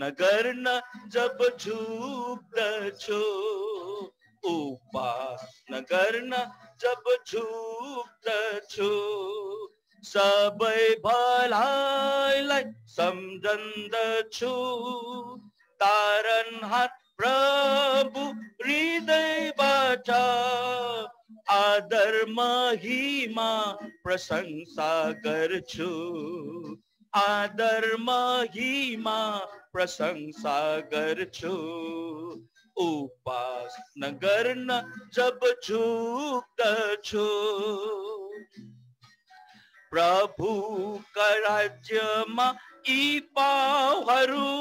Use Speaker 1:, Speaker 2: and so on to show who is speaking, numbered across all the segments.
Speaker 1: नगर्न जब झुक्दछु उपासना गर्न जब झुक्दछु सबै भलाइलाई सम्झन्दछु तारनहार प्रभु हृदयबाट आदर महिमा प्रशंसा गर्छु आदर महिमा प्रशंसा गर्छु उपासना गर्न जब झुक्दछु प्रभुका राज्यमा यी पाउहरू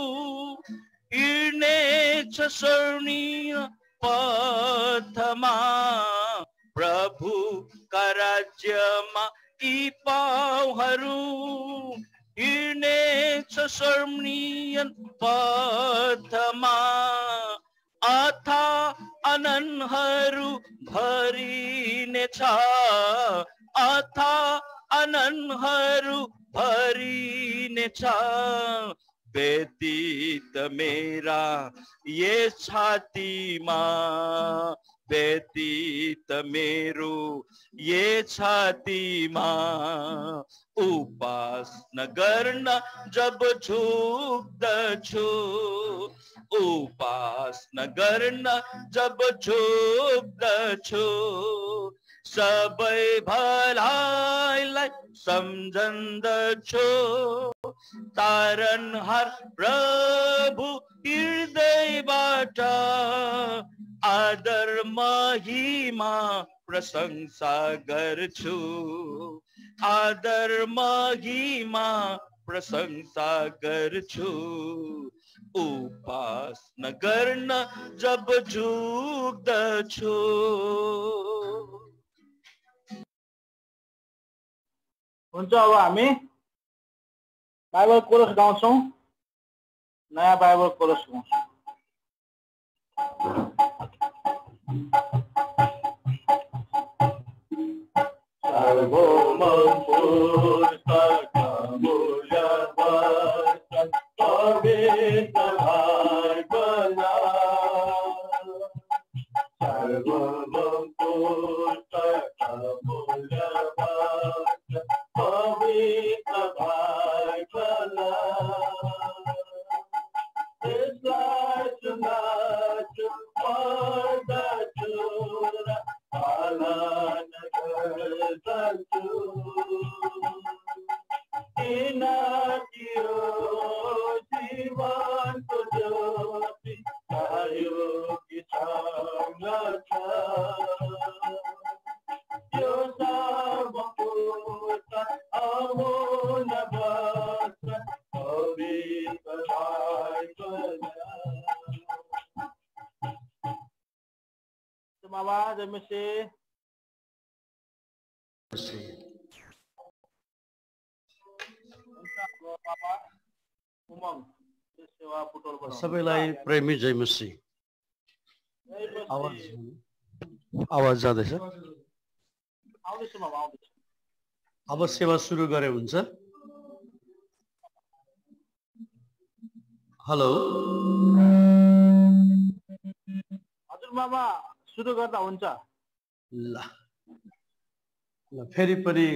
Speaker 1: हिँड्नेछ स्वर्णीय पथमा प्रभुका राज्यमा यी पाउहरू हिँड्नेछ स्वर्णीय पथमा अथा अननहरू भरिनेछ अथा अननहरू भरिनेछ व्यतीत मेरा ये छातीमा व्यतीत मेरो ये छातीमा उपासना गर्न जब झुक्दछु उपासना गर्न जब झुक्दछु सबै भलाइलाई सम्झन्दछु तारनहार प्रभु हृदयबाट आदर महिमा प्रशंसा गर्छु आदर महिमा प्रशंसा गर्छु उपासना गर्न जब झुक्दछु
Speaker 2: हुन्छ अब हामी बाइबल कोरस गाउँछौँ नयाँ बाइबल कोरस गाउँछौँ
Speaker 3: सबैलाई प्रेमी जय मसीह। आवाज जाँदैछ? अब सेवा सुरु गरे हुन्छ। हेलो
Speaker 2: हजुर बाबा सुरु गर्दा हुन्छ।
Speaker 3: ल फेरि पनि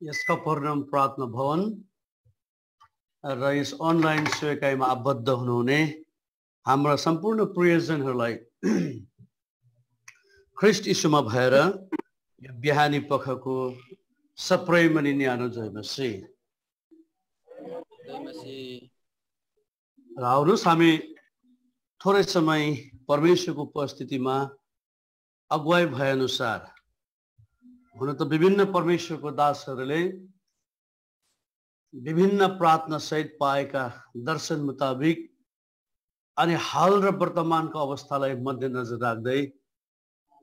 Speaker 3: यस कफरनहुम प्रार्थना भवन र यस अनलाइन सेवाकाईमा आबद्ध हुनुहुने हाम्रा सम्पूर्ण प्रियजनहरूलाई ख्रिस्ट यीशुमा भएर यो बिहानी पखको सप्रेम अनि न्यानो जय मसीह। र आउनुहोस् हामी थोरै समय परमेश्वरको उपस्थितिमा अगुवाई भए अनुसार हुन त विभिन्न परमेश्वरको दासहरूले विभिन्न प्रार्थना सहित पाएका दर्शन मुताबिक अनि हाल र वर्तमानको अवस्थालाई मध्यनजर राख्दै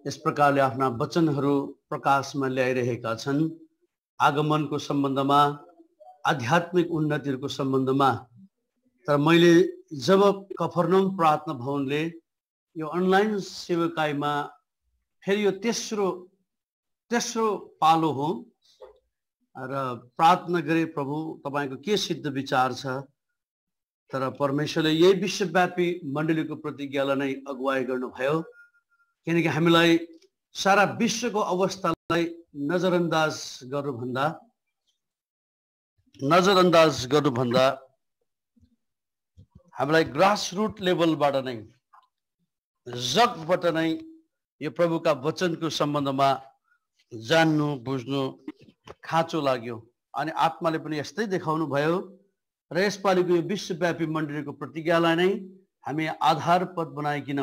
Speaker 3: यस प्रकारले आफ्ना वचनहरू प्रकाशमा ल्याइरहेका छन्। आगमनको सम्बन्धमा, आध्यात्मिक उन्नतिहरूको सम्बन्धमा। तर मैले जब कफरनहुम प्रार्थना भवनले यो अनलाइन सेवाकाईमा फेरि यो तेस्रो पालो हो र प्रार्थना गरे प्रभु तपाईको के सिद्ध विचार छ तर परमेश्वरले यही विश्वव्यापी मण्डलीको प्रतिज्ञालाई नै अगुवाई गर्नुभयो, किनकि हामीलाई सारा विश्वको अवस्थालाई नजरअन्दाज गर्नुभन्दा हामीलाई ग्रासरुट लेभलबाट नै, जगबाट नै यो प्रभुका वचनको सम्बन्धमा जान्नु बुझ्नु खाँचो लाग्यो। अनि आत्माले पनि यस्तै देखाउनु भयो र यसपालिको यो विश्वव्यापी मण्डलीको प्रतिज्ञालाई नै हामी आधार पद बनाइकिन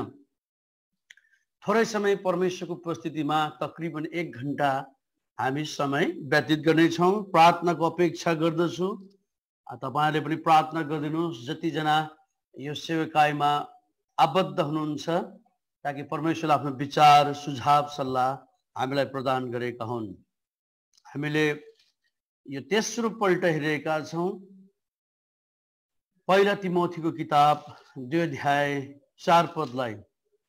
Speaker 3: थोरै समय परमेश्वरको उपस्थितिमा तकरिबन 1 घण्टा हामी समय व्यतीत गर्नेछौँ। प्रार्थनाको अपेक्षा गर्दछु, तपाईँहरूले पनि प्रार्थना गरिदिनुहोस् जतिजना यो सेवकाईमा आबद्ध हुनुहुन्छ, ताकि परमेश्वरले आफ्नो विचार सुझाव सल्लाह हामीलाई प्रदान गरेका हुन्। हामीले यो तेस्रो पल्ट हेरेका छौँ पहिला तिमोथीको किताब 2 अध्याय 4 पदलाई।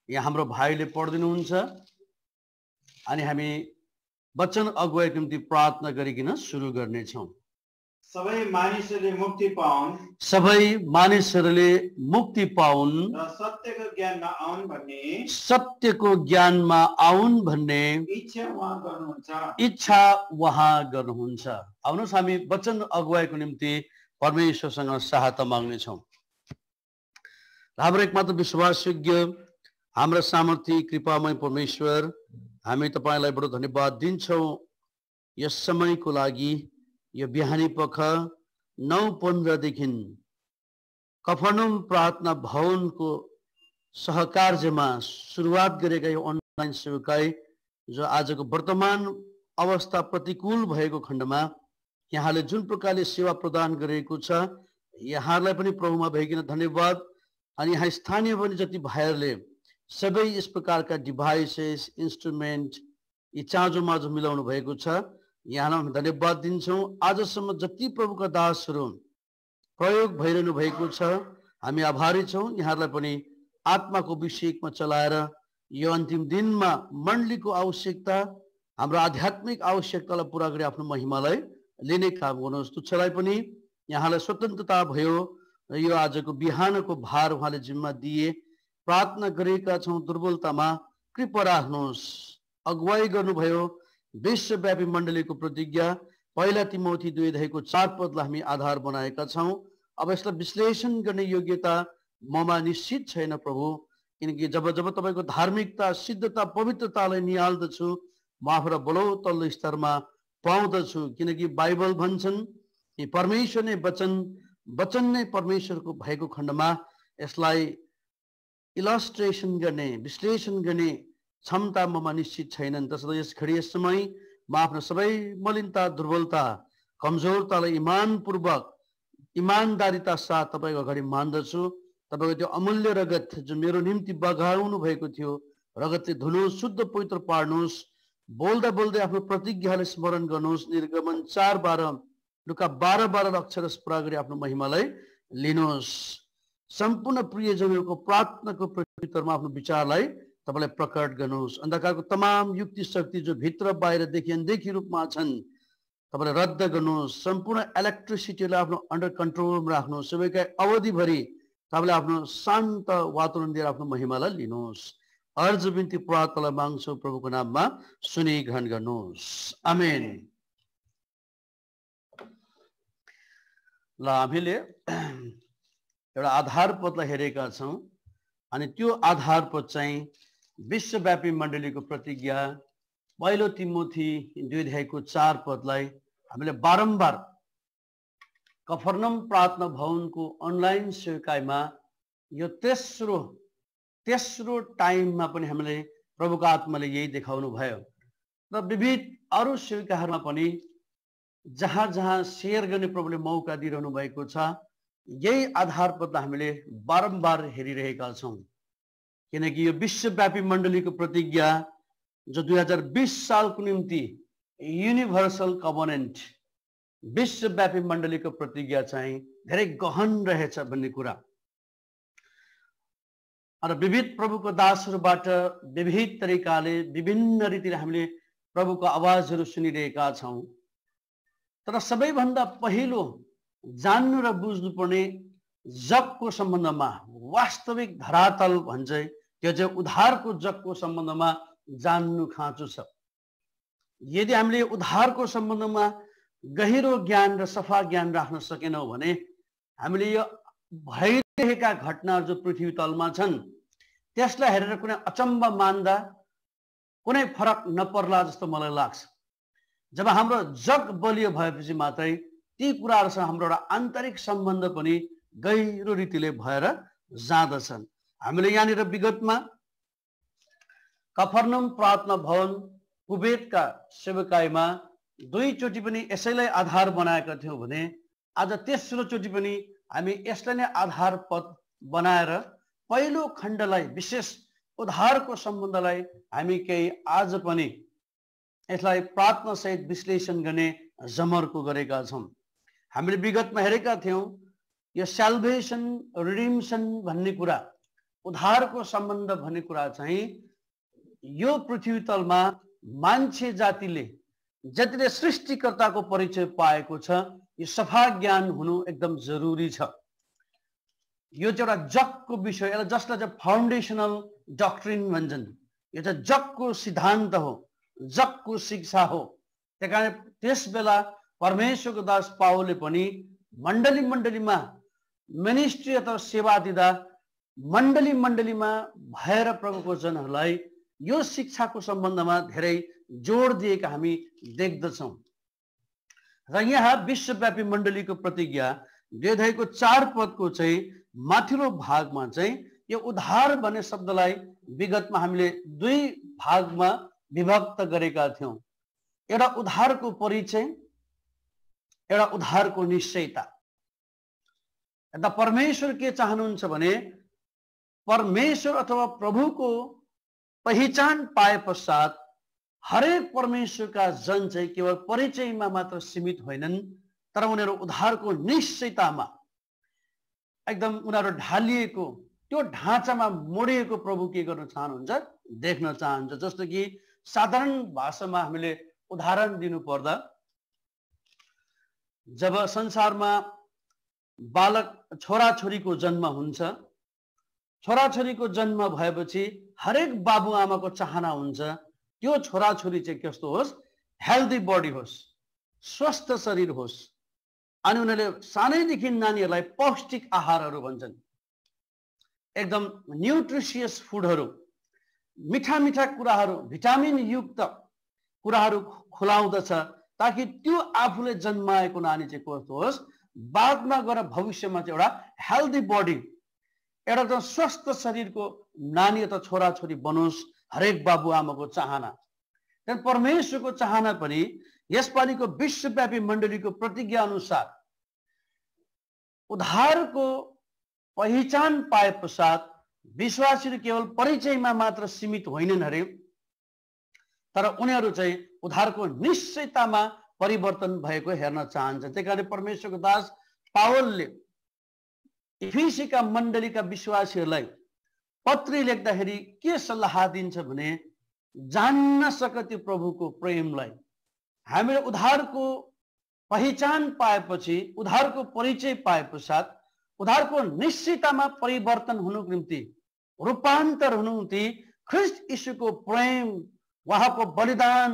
Speaker 3: यहाँ हाम्रो भाइले पढिदिनुहुन्छ अनि हामी वचन अगुवाईको निम्ति प्रार्थना गरिकन सुरु गर्नेछौँ।
Speaker 2: सबै मानिसहरूले मुक्ति पाउन्
Speaker 3: र
Speaker 2: सत्यको ज्ञानमा
Speaker 3: आउन् भन्ने इच्छा उहाँ गर्नुहुन्छ। आउनुहोस् हामी वचन अगुवाईको निम्ति परमेश्वरसँग सहायता माग्नेछौँ। हाम्रो एकमात्र विश्वासयोग्य, हाम्रो सामर्थ्य कृपामय परमेश्वर, हामी तपाईँलाई बडो धन्यवाद दिन्छौँ यस समयको लागि। यो बिहानी पख 9:15 देखि कफरनहुम प्रार्थना भवनको सहकार्यमा सुरुवात गरेका यो अनलाइन सेवकाई, जो आजको वर्तमान अवस्था प्रतिकूल भएको खण्डमा यहाँले जुन प्रकारले सेवा प्रदान गरेको छ, यहाँलाई पनि प्रभुमा भइकन धन्यवाद। अनि यहाँ स्थानीय पनि जति भाइहरूले सबै यस प्रकारका डिभाइसेस इन्स्ट्रुमेन्ट यी चाँजो माजो मिलाउनु भएको छ, यहाँलाई हामी धन्यवाद दिन्छौँ। आजसम्म जति प्रभुका दासहरू प्रयोग भइरहनु भएको छ, हामी आभारी छौँ। यहाँहरूलाई पनि आत्माको अभिषेकमा चलाएर यो अन्तिम दिनमा मण्डलीको आवश्यकता, हाम्रो आध्यात्मिक आवश्यकतालाई पुरा गरी आफ्नो महिमालाई लिने काम गर्नुहोस्। तुच्छलाई पनि यहाँलाई स्वतन्त्रता भयो र यो आजको बिहानको भार उहाँले जिम्मा दिए। प्रार्थना गरेका छौँ, दुर्बलतामा कृपा राख्नुहोस्। अगुवाई गर्नुभयो विश्वव्यापी मण्डलीको प्रतिज्ञा पहिला तिमोथी 2 अध्यायको 4 पदलाई हामी आधार बनाएका छौँ। अब यसलाई विश्लेषण गर्ने योग्यता ममा निश्चित छैन प्रभु, किनकि जब तपाईँको धार्मिकता सिद्धता पवित्रतालाई निहाल्दछु, म आफूलाई बलो तल्लो स्तरमा पाउँदछु। किनकि बाइबल भन्छन् कि परमेश्वर नै वचन नै परमेश्वरको भएको खण्डमा यसलाई इलस्ट्रेसन गर्ने, विश्लेषण गर्ने क्षमता ममा निश्चित छैनन्। त्यसैले यस घडी यस समय म आफ्नो सबै मलिनता, दुर्बलता, कमजोरतालाई इमानपूर्वक इमानदारीता साथ तपाईँको अगाडि मान्दछु। तपाईँको त्यो अमूल्य रगत जो मेरो निम्ति बगाउनु भएको थियो, रगतले धुनुहोस्, शुद्ध पवित्र पार्नुहोस्। बोल्दा बोल्दै आफ्नो प्रतिज्ञालाई स्मरण गर्नुहोस्। निर्गमन 4:12, लुका 12:12 अक्षर पुरा गरी आफ्नो महिमालाई लिनुहोस्। सम्पूर्ण प्रियजनहरूको प्रार्थनाको प्रत्युत्तरमा आफ्नो विचारलाई तपाईँलाई प्रकट गर्नुहोस्। अन्धकारको तमाम युक्ति शक्ति जो भित्र बाहिरदेखि अनदेखि रूपमा छन्, तपाईँले रद्द गर्नुहोस्। सम्पूर्ण इलेक्ट्रिसिटीलाई आफ्नो अन्डर कन्ट्रोलमा राख्नुहोस्। सबैका अवधिभरि तपाईँले आफ्नो शान्त वातावरण दिएर आफ्नो महिमालाई लिनुहोस्। अर्ज बिन्ती प्रार्थनालाई माग्छौँ प्रभुको नाममा, सुनि ग्रहण गर्नुहोस्। आमेन। ल, हामीले एउटा आधार पदलाई हेरेका छौँ अनि त्यो आधार पद चाहिँ विश्वव्यापी मण्डलीको प्रतिज्ञा पहिलो तिमोथी 2 अध्यायको 4 पदलाई हामीले बारम्बार कफरनहुम प्रार्थना भवनको अनलाइन सेवकाईमा यो तेस्रो टाइममा पनि हामीले प्रभुको आत्माले यही देखाउनु भयो र विविध अरू सेवकाहरूमा पनि जहाँ जहाँ सेयर गर्ने प्रभुले मौका दिइरहनु भएको छ, यही आधार पदलाई हामीले बारम्बार हेरिरहेका छौँ। किनकि यो विश्वव्यापी मण्डलीको प्रतिज्ञा जो 2020 सालको निम्ति युनिभर्सल कभनेन्ट विश्वव्यापी मण्डलीको प्रतिज्ञा चाहिँ धेरै गहन रहेछ भन्ने कुरा र विविध प्रभुको दासहरूबाट विविध तरिकाले विभिन्न रीतिले हामीले प्रभुको आवाजहरू सुनिरहेका छौँ। तर सबैभन्दा पहिलो जान्नु र बुझ्नुपर्ने जगको सम्बन्धमा वास्तविक धरातल भन्छ त्यो चाहिँ उद्धारको जगको सम्बन्धमा जान्नु खाँचो छ। यदि हामीले उद्धारको सम्बन्धमा गहिरो ज्ञान र सफा ज्ञान राख्न सकेनौँ भने हामीले यो भइरहेका घटनाहरू जो पृथ्वी तलमा छन् त्यसलाई हेरेर कुनै अचम्म मान्दा कुनै फरक नपर्ला जस्तो मलाई लाग्छ। जब हाम्रो जग बलियो भएपछि मात्रै ती कुराहरूसँग हाम्रो एउटा आन्तरिक सम्बन्ध पनि गहिरो रीतिले भएर जाँदछन्। हामीले यहाँनिर विगतमा कफरनहुम प्रार्थना भवन कुवेतका सेवकाईमा दुईचोटि पनि यसैलाई आधार बनाएका थियौँ भने आज तेस्रो चोटि पनि हामी यसलाई नै आधार पद बनाएर पहिलो खण्डलाई विशेष उद्धारको सम्बन्धलाई हामी केही आज पनि यसलाई प्रार्थना सहित विश्लेषण गर्ने जमर्को गरेका छौँ। हामीले विगतमा हेरेका थियौँ यो स्याल्भेसन रिडिम्सन भन्ने कुरा उद्धारको सम्बन्ध भन्ने कुरा चाहिँ यो पृथ्वी तलमा मान्छे जातिले जतिले सृष्टिकर्ताको परिचय पाएको छ यो सफा ज्ञान हुनु एकदम जरुरी छ। यो चाहिँ एउटा जगको विषय यसलाई जसलाई चाहिँ फाउन्डेसनल डक्ट्रिन भन्छन्। यो चाहिँ जगको सिद्धान्त हो, जगको शिक्षा हो। त्यही कारण त्यस बेला परमेश्वरको दास पावलले पनि मण्डलीमा मिनिस्ट्री अथवा सेवा दिँदा मण्डलीमा भएर प्रभुको जनहरूलाई यो शिक्षाको सम्बन्धमा धेरै जोड दिएका हामी देख्दछौँ। र यहाँ विश्वव्यापी मण्डलीको प्रतिज्ञा 2:4 पदको चाहिँ माथिल्लो भागमा चाहिँ यो उद्धार भन्ने शब्दलाई विगतमा हामीले दुई भागमा विभक्त गरेका थियौँ। एउटा उद्धारको परिचय, एउटा उद्धारको निश्चयता। यता परमेश्वर के चाहनुहुन्छ भने परमेश्वर अथवा प्रभुको पहिचान पाए पश्चात हरेक परमेश्वरका जन चाहिँ केवल परिचयमा मात्र सीमित होइनन् तर उनीहरू उद्धारको निश्चयतामा एकदम उनीहरू ढालिएको त्यो ढाँचामा मोडिएको प्रभु के गर्न चाहनुहुन्छ देख्न चाहन्छ। जस्तो कि साधारण भाषामा हामीले उदाहरण दिनु पर्दा जब संसारमा बालक छोराछोरीको जन्म हुन्छ, छोराछोरीको जन्म भएपछि हरेक बाबुआमाको चाहना हुन्छ त्यो छोराछोरी चाहिँ कस्तो होस्, हेल्दी बडी होस्, स्वस्थ शरीर होस्। अनि उनीहरूले सानैदेखि नानीहरूलाई पौष्टिक आहारहरू भन्छन्, एकदम न्युट्रिसियस फुडहरू, मिठा मिठा कुराहरू, भिटामिन युक्त कुराहरू खुलाउँदछ ताकि त्यो आफूले जन्माएको नानी चाहिँ कस्तो होस्, बादमा गएर भविष्यमा चाहिँ एउटा हेल्दी बडी, एउटा त स्वस्थ शरीरको नानी अथवा छोराछोरी बनोस् हरेक बाबुआमाको चाहना। त्यहाँ परमेश्वरको चाहना पनि यसपालिको विश्वव्यापी मण्डलीको प्रतिज्ञा अनुसार उद्धारको पहिचान पाए पश्चात विश्वासीहरू केवल परिचयमा मात्र सीमित होइनन् अरे तर उनीहरू चाहिँ उद्धारको निश्चयतामा परिवर्तन भएको हेर्न चाहन्छन्। त्यही कारण परमेश्वरको दास पावलले इफिसीका मण्डलीका विश्वासीहरूलाई पत्री लेख्दाखेरि के सल्लाह दिन्छ भने जान्न सकते प्रभुको प्रेमलाई। हामीले उद्धारको पहिचान पाएपछि, उद्धारको परिचय पाए पश्चात उद्धारको निश्चयतामा परिवर्तन हुनुको निम्ति, रूपान्तर हुनुको निम्ति ख्रीष्ट यीशुको प्रेम, उहाँको बलिदान,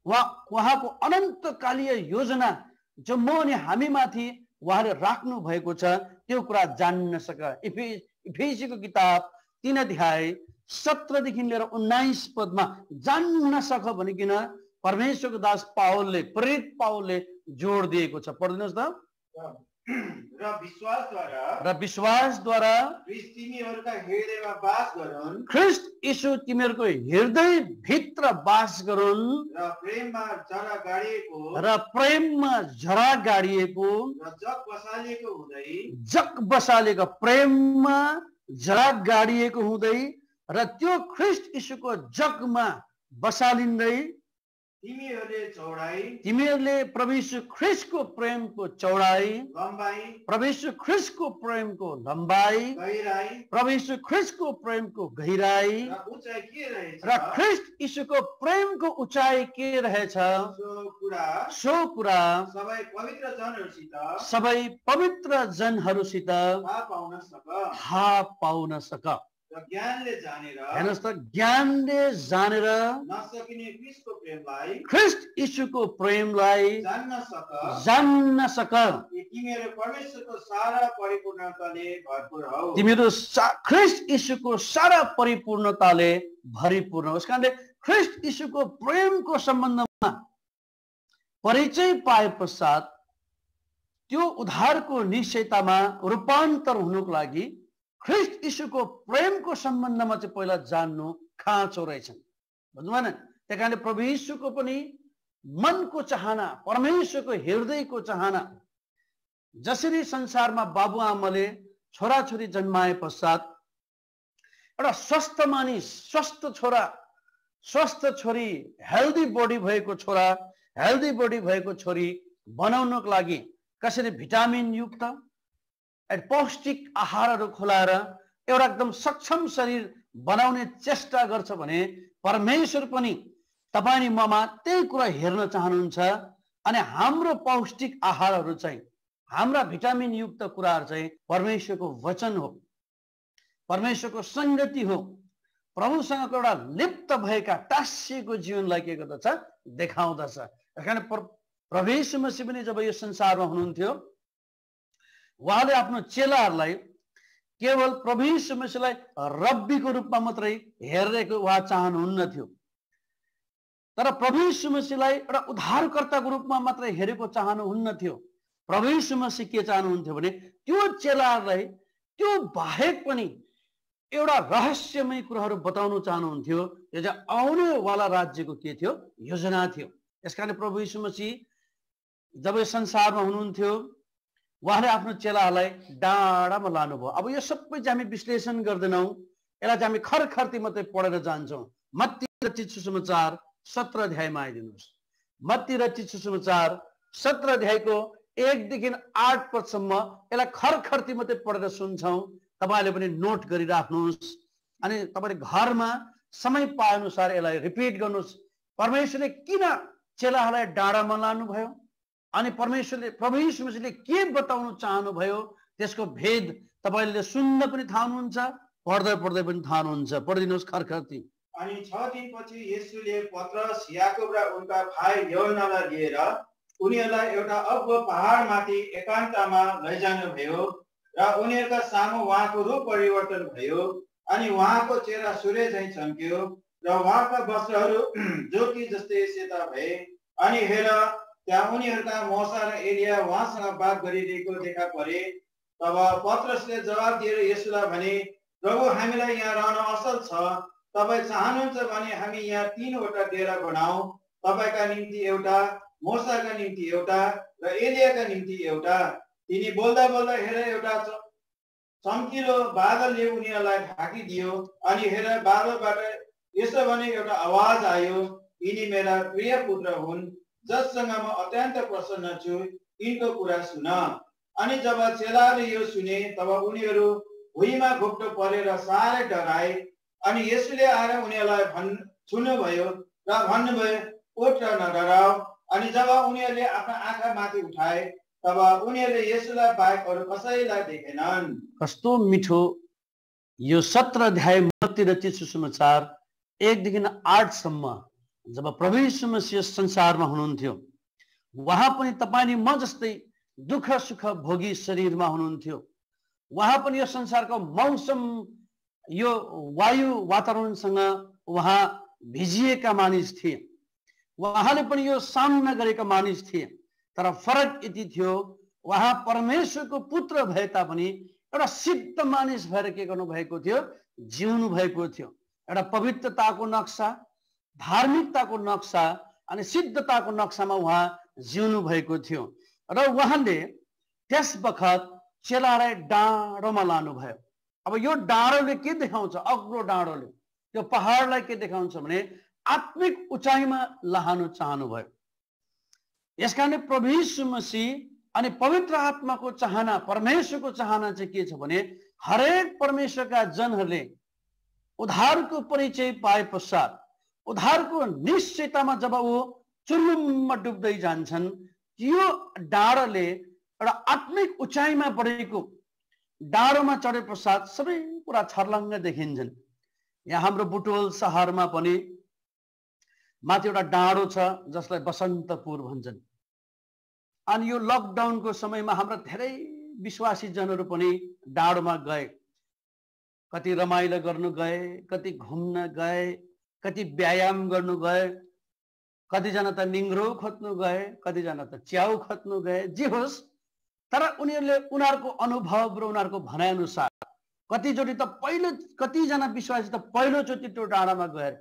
Speaker 3: उहाँको अनन्तकालीय योजना जो म अनि हामीमाथि उहाँले राख्नु भएको छ त्यो कुरा जान्न सक। इफिसीको किताब 3:17 देखि लिएर 19 पदमा जान्न सक भनिकन परमेश्वरको दास पावलले, प्रेरित पावलले जोड दिएको छ। पढ्दिनुहोस् त। र विश्वासद्वारा ख्रीष्ट यीशु तिमीहरूको हृदय भित्र वास गरून् र प्रेममा जरा गाडिएको जग बसालेको प्रेममा जरा गाडिएको हुँदै र त्यो ख्रीष्ट यीशुको जगमा बसालिँदै
Speaker 2: तिमीहरूले चौडाई
Speaker 3: तिमीहरूले प्रभु यीशु ख्रीष्टको प्रेमको चौडाई,
Speaker 2: लम्बाई
Speaker 3: प्रभु यीशु ख्रीष्टको प्रेमको लम्बाई,
Speaker 2: गहिराई
Speaker 3: प्रभु यीशु ख्रीष्टको प्रेमको गहिराई
Speaker 2: र उचाइ के रहेछ
Speaker 3: र ख्रीष्ट यीशुको प्रेमको उचाइ के रहेछ सो कुरा
Speaker 2: सबै पवित्र जनहरूसित
Speaker 3: सबै पवित्र जनहरूसित थाहा पाउन सक।
Speaker 2: र ज्ञानले जानेर
Speaker 3: हेर्नुहोस् त, ज्ञानले जानेर
Speaker 2: नसकिने ख्रीष्टको प्रेमलाई
Speaker 3: ख्रीष्ट यीशुको प्रेमलाई
Speaker 2: जान्न सक
Speaker 3: कि
Speaker 2: तिमीहरू परमेश्वरको सारा परिपूर्णताले भरपूर हौ।
Speaker 3: तिमीहरू ख्रीष्ट यीशुको सारा परिपूर्णताले भरिपूर्ण हो। यसकारणले ख्रीष्ट यीशुको प्रेमको सम्बन्धमा परिचय पाए पश्चात त्यो उद्धारको निश्चयतामा रूपान्तर हुनुको लागि ख्रीष्ट यीशुको प्रेमको सम्बन्धमा चाहिँ पहिला जान्नु खाँचो रहेछन्। बुझ्नु भएन? त्यही कारणले प्रभु यीशुको पनि मनको चाहना, परमेश्वरको हृदयको चाहना, जसरी संसारमा बाबुआमाले छोराछोरी जन्माए पश्चात एउटा स्वस्थ मानिस, स्वस्थ छोरा, स्वस्थ छोरी, हेल्दी बडी भएको छोरा, हेल्दी बडी भएको छोरी बनाउनको लागि कसरी भिटामिन युक्त पौष्टिक आहारहरू खुलाएर एउटा एकदम सक्षम शरीर बनाउने चेष्टा गर्छ भने परमेश्वर पनि तपाईं अनि ममा त्यही कुरा हेर्न चाहनुहुन्छ। अनि हाम्रो पौष्टिक आहारहरू चाहिँ, हाम्रा भिटामिन युक्त कुराहरू चाहिँ परमेश्वरको वचन हो, परमेश्वरको संगति हो, प्रभुसँगको एउटा लिप्त भएका टाँसिएको जीवनलाई के गर्दछ, देखाउँदछ। कारण प्रभु यीशु मसीह पनि जब यो संसारमा हुनुहुन्थ्यो, उहाँले आफ्नो चेलाहरूलाई केवल प्रभु यीशु मसीहलाई रब्बीको रूपमा मात्रै हेरेको उहाँ चाहनुहुन्न थियो, तर प्रभु यीशु मसीहलाई एउटा उद्धारकर्ताको रूपमा मात्रै हेरेको चाहनुहुन्न थियो। प्रभु यीशु मसीह के चाहनुहुन्थ्यो भने त्यो चेलाहरूलाई त्यो बाहेक पनि एउटा रहस्यमय कुराहरू बताउन चाहनुहुन्थ्यो। यो चाहिँ आउने वाला राज्यको के थियो, योजना थियो। यसकारण प्रभु यीशु मसीह जब यो संसारमा हुनुहुन्थ्यो, उहाँले आफ्नो चेलाहरूलाई डाँडामा लानुभयो। अब यो सबै चाहिँ हामी विश्लेषण गर्दैनौँ, यसलाई चाहिँ हामी खरखर्ती मात्रै पढेर जान्छौँ। मत्ती रचित सुसमाचार 17 अध्यायमा आइदिनुहोस्। मत्ती रचित सुसमाचार 17 अध्यायको 1 देखि 8 पदसम्म यसलाई खरखर्ती मात्रै पढेर सुन्छौँ। तपाईँले पनि नोट गरिराख्नुहोस् अनि तपाईँले घरमा समय पाए अनुसार यसलाई रिपिट गर्नुहोस्। परमेश्वरले किन चेलाहरूलाई डाँडामा लानुभयो अनि परमेश्वरले, प्रभु यीशु मसीहले के बताउन चाहनुभयो, त्यसको भेद तपाईँले सुन्न पनि थाहा हुनुहुन्छ, पढ्दै पढ्दै पनि थाहा हुनुहुन्छ। पढिदिनुहोस् खरखर्ती।
Speaker 2: अनि 6 दिनपछि येशूले पत्रस, याकुब र उनका भाइ यूहन्नालाई लिएर उनीहरूलाई एउटा अग्लो पहाडमाथि एकान्तमा लैजानुभयो र उनीहरूका सामु उहाँको रूप परिवर्तन भयो अनि उहाँको चेहरा सूर्य झैं चम्क्यो र उहाँका वस्त्रहरू ज्योति जस्तै सेता भए। अनि हेर, त्यहाँ उनीहरूका मोसा र एलिया उहाँसँग बात गरिरहेको देखा परे। तब पत्रसले जवाब दिएर येशूलाई भने, प्रभु, हामीलाई यहाँ रहन असल छ। तपाईँ चाहनुहुन्छ भने हामी यहाँ 3वटा डेरा बनाऊ, तपाईँका निम्ति एउटा, मोसाका निम्ति एउटा र एलियाका निम्ति एउटा। तिनी बोल्दा बोल्दा हेर, एउटा चम्किलो बादलले उनीहरूलाई ढाकिदियो। अनि हेर, बादलबाट यसो भने एउटा आवाज आयो, यिनी मेरा प्रिय पुत्र हुन्, जससँग म अत्यन्त प्रसन्न छु, यिनको कुरा सुन। अनि जब चेलाहरूले यो सुने, तब उनीहरू भुइँमा घुप्टो परेर साह्रै डराए। अनि येशूले आएर उनीहरूलाई छुनुभयो र भन्नुभयो, उठ र नडराऊ। अनि जब उनीहरूले आफ्ना आँखा माथि उठाए, तब उनीहरूले येशूलाई बाहेक अरू कसैलाई देखेनन्।
Speaker 3: कस्तो मिठो यो 17 अध्याय मत्ती रचित सुसमाचार 1 देखि 8 सम्म जब प्रभु यीशु मसीह संसारमा हुनुहुन्थ्यो, उहाँ पनि तपाईँ म जस्तै दुःख सुख भोगी शरीरमा हुनुहुन्थ्यो। उहाँ पनि यो संसारको मौसम, यो वायु वातावरणसँग उहाँ भिजिएका मानिस थिए। उहाँले पनि यो सामना गरेका मानिस थिए। तर फरक यति थियो, उहाँ परमेश्वरको पुत्र भए तापनि एउटा सिद्ध मानिस भएर के गर्नु भएको थियो, जिउनु भएको थियो। एउटा पवित्रताको नक्सा, धार्मिकताको नक्सा अनि सिद्धताको नक्सामा उहाँ जिउनु भएको थियो। र उहाँले त्यस बखत चेलालाई डाँडोमा लानुभयो। अब यो डाँडोले के देखाउँछ, अग्लो डाँडोले त्यो पहाडलाई के देखाउँछ भने आत्मिक उचाइमा लानु चाहनुभयो। यसकारणले प्रभु यीशु मसीह अनि पवित्र आत्माको चाहना, परमेश्वरको चाहना चाहिँ के छ भने हरेक परमेश्वरका जनहरूले उद्धारको परिचय पाए पश्चात, उद्धारको निश्चयतामा जब ऊ चुर्लुममा डुब्दै जान्छन्, यो डाँडोले एउटा आत्मिक उचाइमा बढेको डाँडोमा चढे पश्चात सबै कुरा छर्लङ्ग देखिन्छन्। यहाँ हाम्रो बुटवल शहरमा पनि माथि एउटा डाँडो छ जसलाई बसन्तपुर भन्छन्। अनि यो लकडाउनको समयमा हाम्रा धेरै विश्वासी जनहरू पनि डाँडोमा गए। कति रमाइलो गर्नु गए, कति घुम्न गए, कति व्यायाम गर्नु गए, कतिजना त निङ्ग्रो खोज्नु गए, कतिजना त च्याउ खोज्नु गए, जे होस्। तर उनीहरूले उनीहरूको अनुभव र उनीहरूको भनाइअनुसार कतिचोटि त कतिजना विश्वासी त पहिलोचोटि त्यो डाँडामा गएर,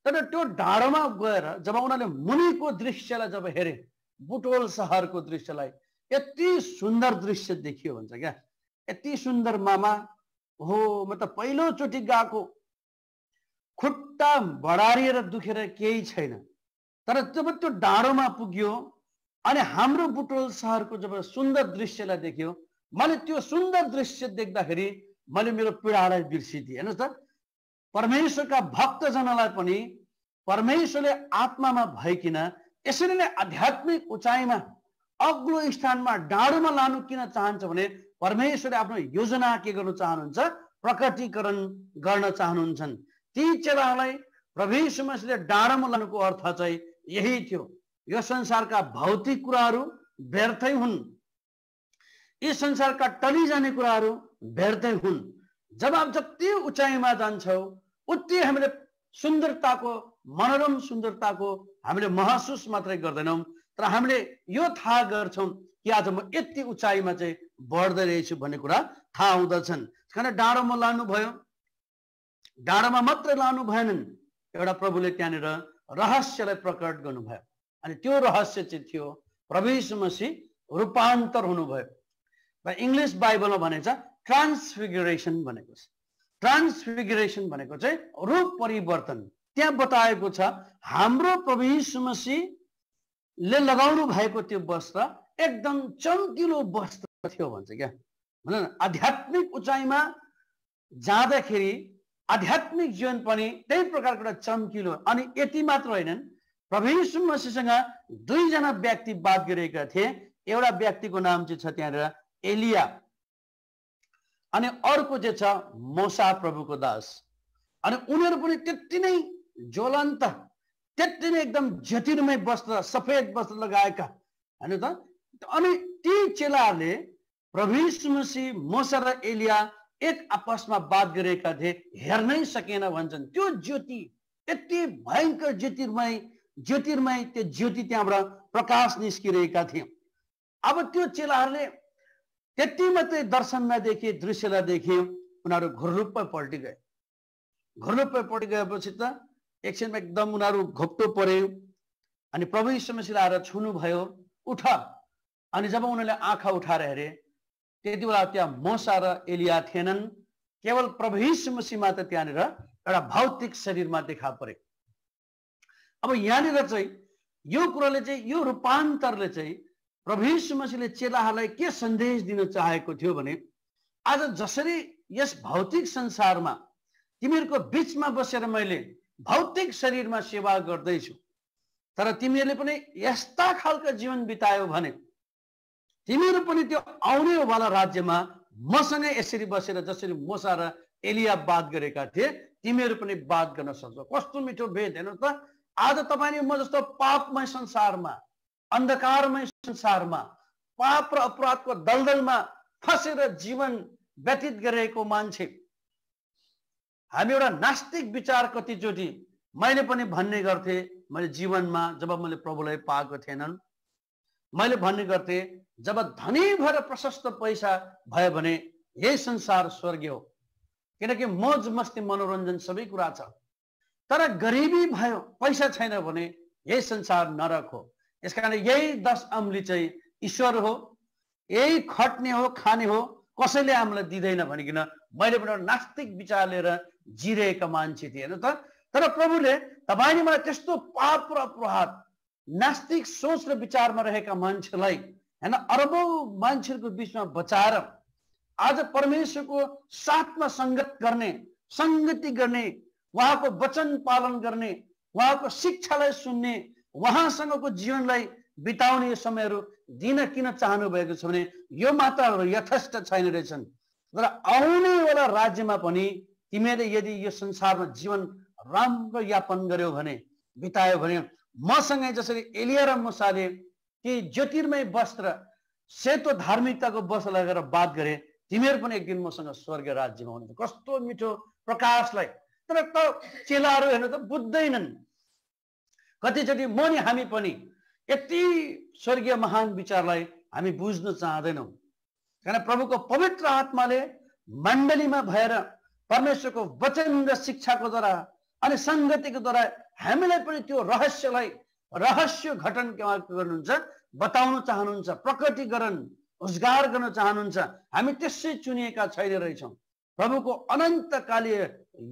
Speaker 3: तर त्यो डाँडामा गएर जब उनीहरूले मुनिको दृश्यलाई जब हेरे, बुटवल शहरको दृश्यलाई, यति सुन्दर दृश्य देखियो भन्छ क्या। यति सुन्दर मामा हो, म त पहिलोचोटि गएको, खुट्टा बढारिएर दुखेर केही छैन। तर जब त्यो डाँडोमा पुग्यो अनि हाम्रो बुटवल शहरको जब सुन्दर दृश्यलाई देख्यो, मैले त्यो सुन्दर दृश्य देख्दाखेरि मैले मेरो पीडालाई बिर्सिदिएँ। हेर्नुहोस् त, परमेश्वरका भक्तजनलाई पनि परमेश्वरले आत्मामा भइकिन यसरी नै आध्यात्मिक उचाइमा, अग्लो स्थानमा, डाँडोमा लानु किन चाहन्छ भने परमेश्वरले आफ्नो योजना के गर्नु चाहनुहुन्छ, प्रकटीकरण गर्न चाहनुहुन्छन्। ती चेलाहरूलाई प्रभु यीशु मसीहले डाँडोमा लानुको अर्थ चाहिँ यही थियो। यो संसारका भौतिक कुराहरू व्यर्थै हुन्, यी संसारका टली जाने कुराहरू व्यर्थै हुन्। जब आप जति उचाइमा जान्छौ उति हामीले सुन्दरताको, मनोरम सुन्दरताको हामीले महसुस मात्रै गर्दैनौँ, तर हामीले यो थाहा गर्छौँ कि आज म यति उचाइमा चाहिँ बढ्दै रहेछु भन्ने कुरा थाहा हुँदछन्। कारण डाँडोमा लानुभयो, डाँडोमा मात्रै लानु भएनन्, एउटा प्रभुले त्यहाँनिर रहस्यलाई प्रकट गर्नुभयो। अनि त्यो रहस्य चाहिँ थियो प्रभु यीशु मसीह रूपान्तर हुनुभयो। र इङ्ग्लिस बाइबलमा भनेको छ ट्रान्सफिगरेसन भनेको छ। ट्रान्सफिगरेसन भनेको चाहिँ रूप परिवर्तन। त्यहाँ बताएको छ हाम्रो प्रभु यीशु मसीहले लगाउनु भएको त्यो वस्त्र एकदम चम्किलो वस्त्र थियो भन्छ क्या। भन न, आध्यात्मिक उचाइमा जाँदाखेरि आध्यात्मिक जीवन पनि त्यही प्रकारको एउटा चम्किलो। अनि यति मात्र होइनन्, प्रभु यीशु मसीहसँग दुईजना व्यक्ति बात गरेका थिए। एउटा व्यक्तिको नाम चाहिँ छ त्यहाँनिर एलिया, अनि अर्को चाहिँ छ मोसा प्रभुको दास। अनि उनीहरू पनि त्यति नै ज्वलन्त, त्यति नै एकदम ज्योतिर्मय वस्त्र, सफेद वस्त्र लगाएका हैन त। अनि ती चेलाहरूले प्रभु यीशु मसीह, मोसा र एलिया एक आपसमा बात गरेका थिए, हेर्नै सकेन भन्छन्। त्यो ज्योति यति भयङ्कर ज्योतिर्मय त्यो ज्योति त्यहाँबाट प्रकाश निस्किरहेका थिए। अब त्यो चेलाहरूले त्यति मात्रै दर्शन नदेखे, दृश्यलाई देखे, उनीहरू घुर्लुप्पै पल्टी गए। घुर्लुप्पै पल्टी गएपछि त एकछिनमा एकदम उनीहरू घोप्टो पर्यो। अनि प्रभु यीशु मसीहले आएर छुनुभयो, उठ। अनि जब उनीहरूले आँखा उठाएर हेरे, त्यति बेला त्यहाँ मोसा र एलिया थिएनन्, केवल प्रभु यीशु मसीह मात्र त्यहाँनिर एउटा भौतिक शरीरमा देखा परे। अब यहाँनिर चाहिँ यो कुराले चाहिँ, यो रूपान्तरले चाहिँ प्रभु यीशु मसीहले चेलाहरूलाई के सन्देश दिन चाहेको थियो भने, आज जसरी यस भौतिक संसारमा तिमीहरूको बिचमा बसेर मैले भौतिक शरीरमा सेवा गर्दैछु, तर तिमीहरूले पनि यस्ता खालका जीवन बितायो भने तिमीहरू पनि त्यो आउने वाला राज्यमा मसँगै यसरी बसेर जसरी मोसा र एलिया बात गरेका थिए, तिमीहरू पनि बात गर्न सक्छौ। कस्तो मिठो भेद हेर्नु त। आज तपाईँ म जस्तो पापमय संसारमा, अन्धकारमय संसारमा, पाप र अपराधको दलदलमा फसेर जीवन व्यतीत गरेको मान्छे, हामी एउटा नास्तिक विचार कतिचोटि मैले पनि भन्ने गर्थे। मैले जीवनमा जब मैले प्रभुलाई पाएको थिएनन्, मैले भन्ने गर्थे जब धनी भएर प्रशस्त पैसा भयो भने यही संसार स्वर्ग हो, किनकि मौज मस्ती मनोरञ्जन सबै कुरा छ। तर गरिबी भयो, पैसा छैन भने यही संसार नरक हो। यसकारण यही 10 अम्ली चाहिँ ईश्वर हो, यही खट्ने हो, खाने हो, कसैले हामीलाई दिँदैन भनिकन मैले पनि नास्तिक विचार लिएर जिरहेका मान्छे थिए। हेर्नु त, तर प्रभुले तपाईले मलाई त्यस्तो पाप र प्रहात नास्तिक सोच र विचारमा रहेका मान्छेलाई हैन अरबौं मान्छेहरूको बीचमा बचाएर आज परमेश्वरको साथमा संगति गर्ने उहाँको वचन पालन गर्ने उहाँको शिक्षालाई सुन्ने उहाँसँगको जीवनलाई बिताउने समयहरू दिन किन चाहनु भएको छ भने यो मात्र यथेष्ट छैन रहेछन्। तर आउने वाला राज्यमा पनि तिमीले यदि यो संसारमा जीवन राम्रो यापन गर्यो भने बितायो भने मसँगै जसरी एलिया र मूसाले ती ज्योतिर्मय वस्त्र सेतो धार्मिकताको वस्त्र लगाएर बात गरे तिमीहरू पनि एक दिन मसँग स्वर्ग राज्यमा हुनुहुन्छ। कस्तो मिठो प्रकाशलाई तर त चेलाहरू हेर्नु त बुझ्दैनन्। कतिचोटि म नि हामी पनि यति स्वर्गीय महान विचारलाई हामी बुझ्न चाहदैनौँ। किन प्रभुको पवित्र आत्माले मण्डलीमा भएर परमेश्वरको वचन र शिक्षाको द्वारा अनि संगतिको द्वारा हामीलाई पनि त्यो रहस्य घटन गर्नुहुन्छ, बताउन चाहनुहुन्छ, प्रकटीकरण उजागर गर्न चाहनुहुन्छ। हामी त्यसै चुनिएका छैन रहेछौँ। प्रभुको अनन्तकालीय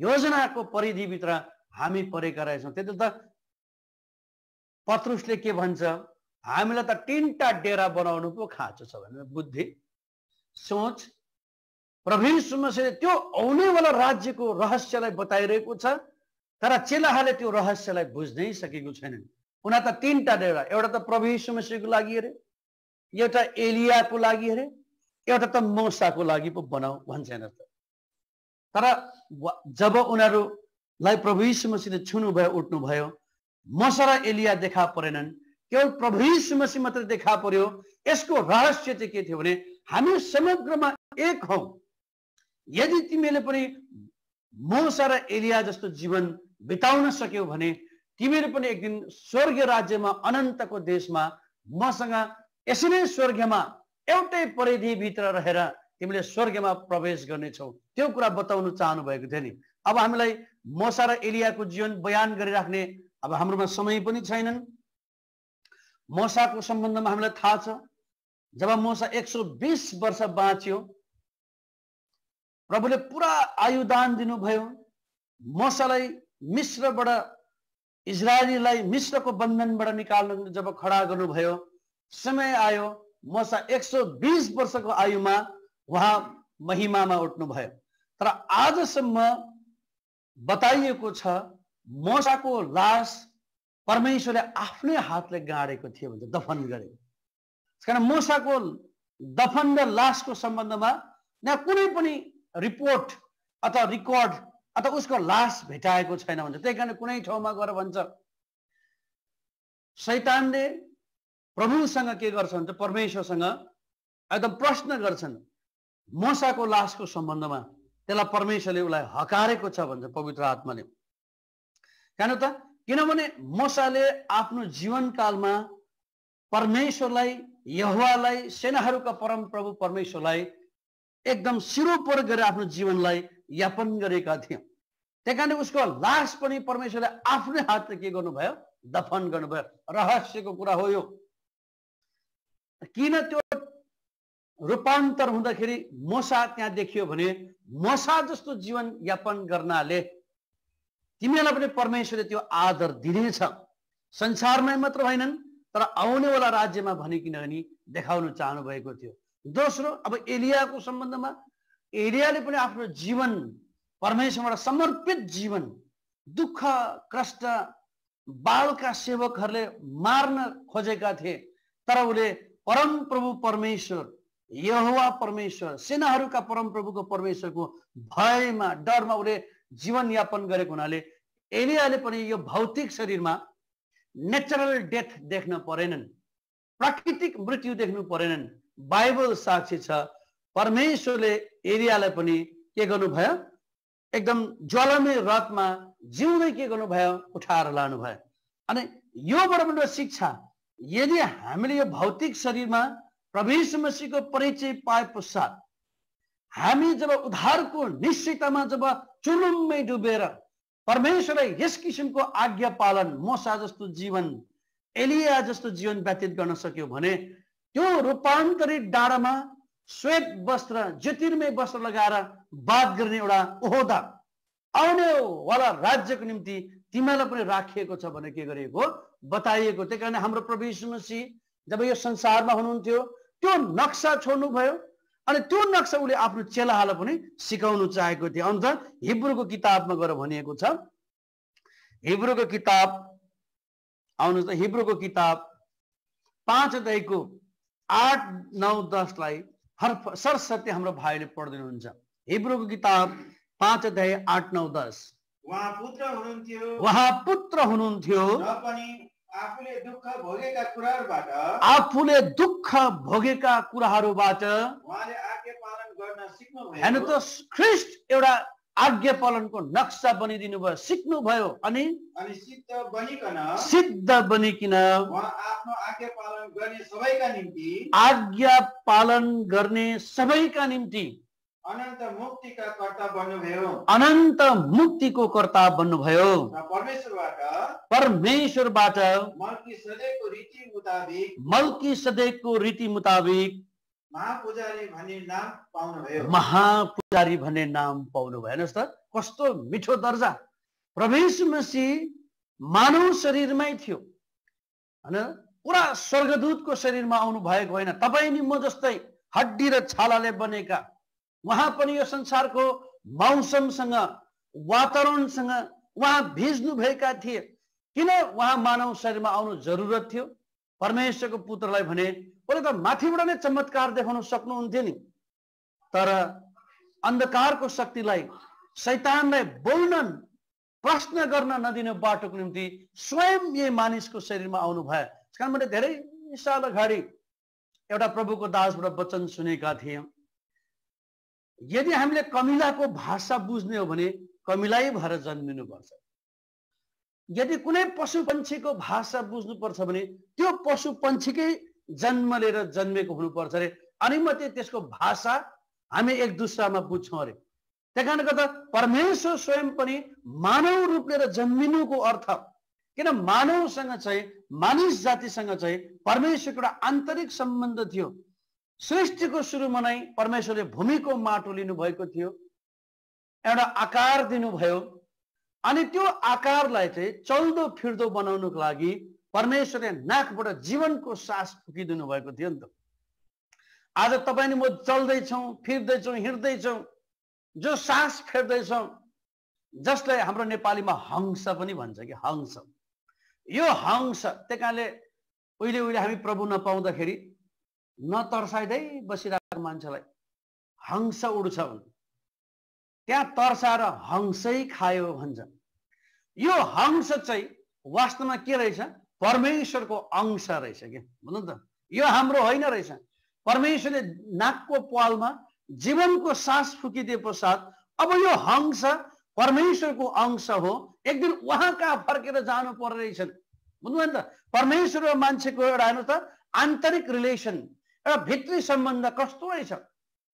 Speaker 3: योजनाको परिधिभित्र हामी परेका रहेछौँ। त्यति त पत्रुसले के भन्छ, हामीलाई त 3टा डेरा बनाउनु पो खाँचो छ भने बुद्धि सोच प्रभु यीशु मसीहले त्यो आउनेवाला राज्यको रहस्यलाई बताइरहेको छ। तर चेलाहरूले त्यो रहस्यलाई बुझ्नै सकेको छैनन्। उनीहरू त 3टा डेरा, एउटा त प्रभु यीशु मसीहको लागि अरे, एउटा एलियाको लागि अरे, एउटा त मूसाको लागि पो बनाऊ भन्छ हेर्नु त। तर जब उनीहरूलाई प्रभु यीशु मसीहले छुनु भयो, उठ्नु भयो, मूसा र एलिया देखा परेनन्, केवल प्रभु यीशु मसीह मात्र देखा पर्यो। यसको रहस्य चाहिँ के थियो भने हामी समग्रमा एक हौ। यदि तिमीले पनि मूसा र एलिया जस्तो जीवन बिताउन सक्यौ भने तिमीले पनि एक दिन स्वर्गीय राज्यमा अनन्तको देशमा मसँग यसरी स्वर्गमा एउटै परिधि भित्र रहेर तिमीले स्वर्गमा प्रवेश गर्नेछौ। त्यो कुरा बताउन चाहनु भएको थियो नि। अब हामीलाई मूसा र एलियाको जीवन बयान गरिराख्ने अब हाम्रोमा समय पनि छैनन्। मूसाको सम्बन्धमा हामीलाई थाहा छ, जब मूसा 120 वर्ष बाँच्यो, प्रभुले पुरा आयुदान दिनुभयो। मूसालाई मिस्रबाट इजरायलीलाई मिस्रको बन्धनबाट निकाल्न जब खडा गर्नुभयो, समय आयो, मूसा 120 वर्षको आयुमा उहाँ महिमामा उठ्नुभयो। तर आजसम्म बताइएको छ मूसाको लास परमेश्वरले आफ्नै हातले गाडेको थियो भन्छ, दफन गरे। कारण मूसाको दफन र लासको सम्बन्धमा न कुनै पनि रिपोर्ट अथवा रेकर्ड अथवा उसको लास भेटाएको छैन भन्छ। त्यही कारण कुनै ठाउँमा गएर भन्छ शैतानले प्रभुसँग के गर्छ भन्छ, परमेश्वरसँग एकदम प्रश्न गर्छन् मूसाको लासको सम्बन्धमा। त्यसलाई परमेश्वरले उसलाई हकारेको छ भन्छ पवित्र आत्माले। किनभने मूसाले आफ्नो जीवनकालमा परमेश्वरलाई, यहोवालाई, सेनाहरूका परम प्रभु परमेश्वरलाई एकदम सिरोपर गरेर आफ्नो जीवनलाई यापन गरेका थिए। त्यही कारण उसको लास पनि परमेश्वरले आफ्नै हातले के गर्नुभयो, दफन गर्नुभयो। रहस्यको कुरा हो यो। किन त्यो रूपान्तर हुँदाखेरि मूसा त्यहाँ देखियो भने मूसा जस्तो जीवन यापन गर्नाले तिमीलाई पनि परमेश्वरले त्यो आदर दिनेछ। संसारमै मात्र होइनन् तर आउनेवाला राज्यमा भनिकन पनि देखाउन चाहनु भएको थियो। दोस्रो, अब एलियाको सम्बन्धमा एलियाले पनि आफ्नो जीवन परमेश्वरबाट समर्पित जीवन, दुःख कष्ट बालका सेवकहरूले मार्न खोजेका थिए, तर उसले परम प्रभु परमेश्वर, यहोवा परमेश्वर, सेनाहरूका परम प्रभुको परमेश्वरको भयमा, डरमा उसले जीवन यापन गरेको हुनाले एलियाले पनि यो भौतिक शरीरमा नेचुरल डेथ देख्न परेनन्, प्राकृतिक मृत्यु देख्नु परेनन्। बाइबल साक्षी छ, परमेश्वरले एलियालाई पनि के गर्नुभयो, एकदम ज्वालामय रथमा जिउँदै के गर्नुभयो, उठाएर लानुभयो। अनि योबाट पनि शिक्षा, यदि हामीले यो भौतिक शरीरमा प्रभु यीशु मसीहको परिचय पाए पश्चात हामी जब उद्धारको निश्चयतामा जब चुलुम्मै डुबेर परमेश्वरलाई यस किसिमको आज्ञा पालन, मूसा जस्तो जीवन, एलिया जस्तो जीवन व्यतीत गर्न सक्यो भने त्यो रूपान्तरित डाँडामा श्वेत वस्त्र, ज्योतिर्मय वस्त्र लगाएर बात गर्ने एउटा ओहदा आउने वाला राज्यको निम्ति तिमीलाई पनि राखिएको छ भने के गरिएको बताइएको। त्यही कारण हाम्रो प्रभु यीशु मसीह जब यो संसारमा हुनुहुन्थ्यो त्यो नक्सा छोड्नु भयो अनि त्यो नक्सा उले आफ्नो चेलाहरूलाई पनि सिकाउनु चाहेको थियो। अन्त हिब्रूको किताबमा गएर भनिएको छ, हिब्रूको किताब आउनु त हिब्रूको किताब 5 अध्यायको 8, 9, 10 लाई हर सरसत्य हाम्रो भाइले पढ्दिनुहुन्छ। हिब्रूको किताब 5 अध्याय 8, 9, 10।
Speaker 2: उहाँ पुत्र हुनुहुन्थ्यो
Speaker 3: र
Speaker 2: पनि आफूले दुःख भोगेका कुराहरूबाट
Speaker 3: उहाँले
Speaker 2: आज्ञा पालन गर्न सिक्नुभयो।
Speaker 3: हैन त ख्रीष्ट एउटा आज्ञा पालनको नक्सा बनिदिनु भयो, सिक्नु भयो अनि सिद्ध बनिकन
Speaker 2: उहाँ आफ्नो
Speaker 3: आज्ञा पालन गर्ने सबैका निम्ति
Speaker 2: अनन्त मुक्तिका कर्ता बन्नुभयो।
Speaker 3: अनन्त मुक्तिको कर्ता बन्नुभयो। परमेश्वरबाट मल्कीसदेकको रीति मुताबिक
Speaker 2: महापुजारी भन्ने नाम पाउनुभयो।
Speaker 3: महापुजारी भन्ने नाम पाउनुभयो। हेर्नुहोस् त कस्तो मिठो दर्जा। प्रभु यीशु मसीह मानव शरीरमै थियो हैन, पुरा स्वर्गदूतको शरीरमा आउनु भएको होइन। तपाईं नि म जस्तै हड्डी र छालाले बनेका। उहाँ पनि यो संसारको मौसमसँग वातावरणसँग उहाँ भिज्नु भएका थिए। किन उहाँ मानव शरीरमा आउनु जरुरत थियो? परमेश्वरको पुत्रलाई भने उले त माथिबाट नै चमत्कार देखाउन सक्नुहुन्थ्यो नि, तर अन्धकारको शक्तिलाई शैतानलाई बोल्न प्रश्न गर्न नदिने बाटोको निम्ति स्वयं यही मानिसको शरीरमा आउनु भयो। त्यसकारण मैले धेरै साल अगाडि एउटा प्रभुको दासबाट वचन सुनेका थिएँ, यदि हामीले कमिलाको भाषा बुझ्ने हो भने कमिलाई भएर जन्मिनुपर्छ। यदि कुनै पशु पन्छीको भाषा बुझ्नुपर्छ भने त्यो पशु पन्छीकै जन्म लिएर जन्मेको हुनुपर्छ अरे, अनि मात्रै त्यसको भाषा हामी एक दुसरामा बुझ्छौँ अरे। त्यही कारणले गर्दा परमेश्वर स्वयं पनि मानव रूप लिएर जन्मिनुको अर्थ, किन मानवसँग चाहिँ मानिस जातिसँग चाहिँ परमेश्वरको एउटा आन्तरिक सम्बन्ध थियो। सृष्टिको सुरुमा नै परमेश्वरले भूमिको माटो लिनु भएको थियो, एउटा आकार दिनुभयो, अनि त्यो आकारलाई चाहिँ चल्दो फिर्दो बनाउनुको लागि परमेश्वरले नाकबाट जीवनको सास फुकिदिनु भएको थियो नि त। आज तपाईँ म चल्दैछौँ, फिर्दैछौँ, हिँड्दैछौँ, जो सास फेर्दैछौँ, जसलाई हाम्रो नेपालीमा हंस पनि भन्छ कि हंस। यो हंस त्यही कारणले उहिले उहिले हामी प्रभु नपाउँदाखेरि नतर्साइदै बसिरहेको मान्छेलाई हंस उड्छ भन्छ, त्यहाँ तर्साएर हंसै खायो भन्छ। यो हंस चाहिँ वास्तवमा के रहेछ? परमेश्वरको अंश रहेछ के भन्नु त। यो हाम्रो होइन रहेछ। परमेश्वरले नाकको पालमा जीवनको सास फुकिदिए पश्चात अब यो हंस परमेश्वरको अंश हो, एक दिन उहाँ कहाँ फर्केर जानु पर्ने रहेछन्। बुझ्नुभयो नि त? परमेश्वर र मान्छेको एउटा हेर्नु त आन्तरिक रिलेसन, एउटा भित्री सम्बन्ध कस्तो रहेछ।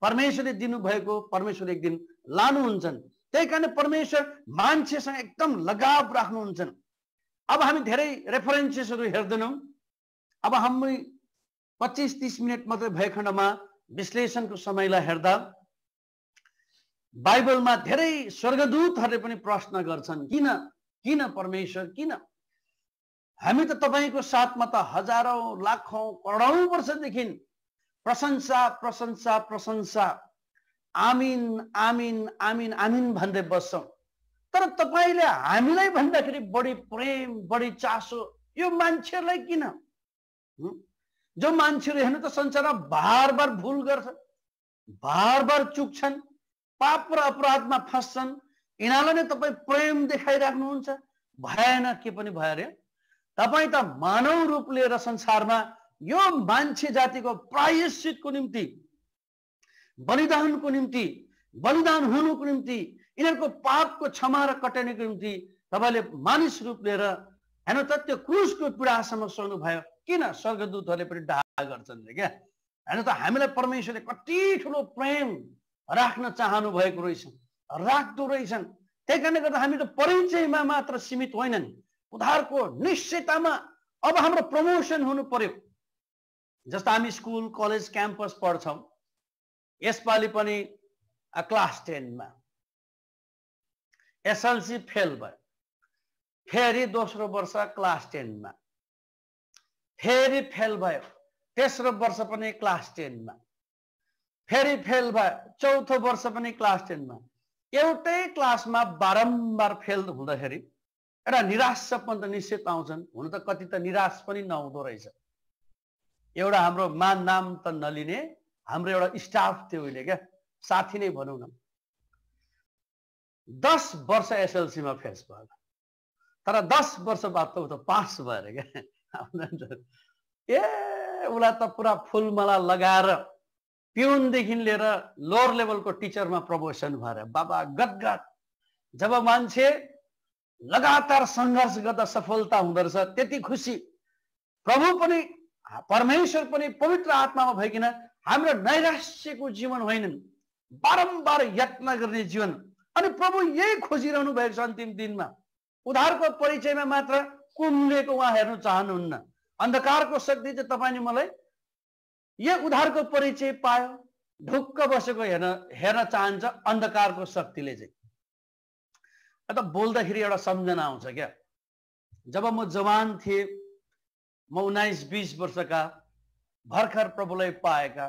Speaker 3: परमेश्वरले दिनुभएको परमेश्वरले एक दिन लानुहुन्छन्। त्यही कारण परमेश्वर मान्छेसँग एकदम लगाव राख्नुहुन्छन्। अब हामी धेरै रेफरेन्सेसहरू हेर्दैनौँ। अब हामी 25-30 मिनट मात्रै भए खण्डमा विश्लेषणको समयलाई हेर्दा बाइबलमा धेरै स्वर्गदूतहरूले पनि प्रश्न गर्छन्, किन परमेश्वर किन? हामी त तपाईँको साथमा त हजारौं लाखौं करोडौं वर्षदेखि प्रशंसा प्रशंसा प्रशंसा आमिन आमिन आमिन आमिन भन्दै बस्छौं, तर तपाईले हामीलाई भन्दाखेरि बढी प्रेम बढी चासो यो मान्छेलाई किन? जो मान्छेले हेर्नु त संसारमा बार बार भूल गर्छन्, बार बार चुक्छन्, पाप र अपराधमा फस्छन्, यिनीहरूलाई नै तपाईँ प्रेम देखाइराख्नुहुन्छ। भएन, के पनि भयो अरे? तपाईँ त मानव रूप लिएर संसारमा यो मान्छे जातिको प्रायश्चितको निम्ति, बलिदानको निम्ति, बलिदान हुनुको निम्ति, यिनीहरूको पापको क्षमा र कटाइनको निम्ति तपाईले मानिस रूप लिएर हेर्नु त त्यो क्रुसको पीडासम्म सहनु भयो। किन? स्वर्गदूतहरूले पनि डाहा गर्छन् क्या। हेर्नु त हामीलाई परमेश्वरले कति ठुलो प्रेम राख्न चाहनु भएको रहेछ, राख्दो रहेछन्। त्यही कारणले गर्दा हामी त परिचयमा मात्र सीमित होइनन्, उद्धारको निश्चयतामा अब हाम्रो प्रमोसन हुनु पर्यो। जस्तो हामी स्कुल कलेज क्याम्पस पढ्छौं, यसपालि पनि क्लास 10 मा एसएलसी फेल भयो, फेरि दोस्रो वर्ष क्लास 10 मा, फेरि फेल भयो, तेस्रो वर्ष पनि क्लास 10 मा, फेरि फेल भयो, चौथो वर्ष पनि क्लास 10 मा। एउटै क्लासमा बारम्बार फेल हुँदाखेरि एउटा निराशापन त निश्चित आउँछन्। हुन त कति त निराश पनि नहुँदो रहेछ। एउटा हाम्रो मान नाम त नलिने हाम्रो एउटा स्टाफ थियो उहिले क्या, साथी नै भनौँ न, 10 वर्ष एसएलसी मा फेल भयो, तर 10 वर्ष बाद त उ त पास भएर क्या। ए उसलाई त पुरा फुलमाला लगाएर पिउनदेखि लिएर लोअर लेभलको टिचरमा प्रमोसन भएर बाबा गदगद। जब मान्छे लगातार सङ्घर्ष गर्दा सफलता हुँदो रहेछ त्यति खुसी। प्रभु पनि परमेश्वर पनि पवित्र आत्मामा भइकन हाम्रो नैराश्यको जीवन होइनन्, बारम्बार यत्न गर्ने जीवन। अनि प्रभु यही खोजिरहनु भएको छ अन्तिम दिनमा। उद्धारको परिचयमा मात्र कुम्लेको उहाँ हेर्न चाहनुहुन्न। अन्धकारको शक्ति चाहिँ तपाईले मलाई यो उद्धारको परिचय पायो, ढुक्क बसेको हेर्न चाहन्छ अन्धकारको शक्तिले चाहिँ। अन्त बोल्दाखेरि एउटा सम्झना आउँछ क्या। जब म जवान थिएँ, म 19-20 वर्षका, भर्खर प्रभुलाई पाएका,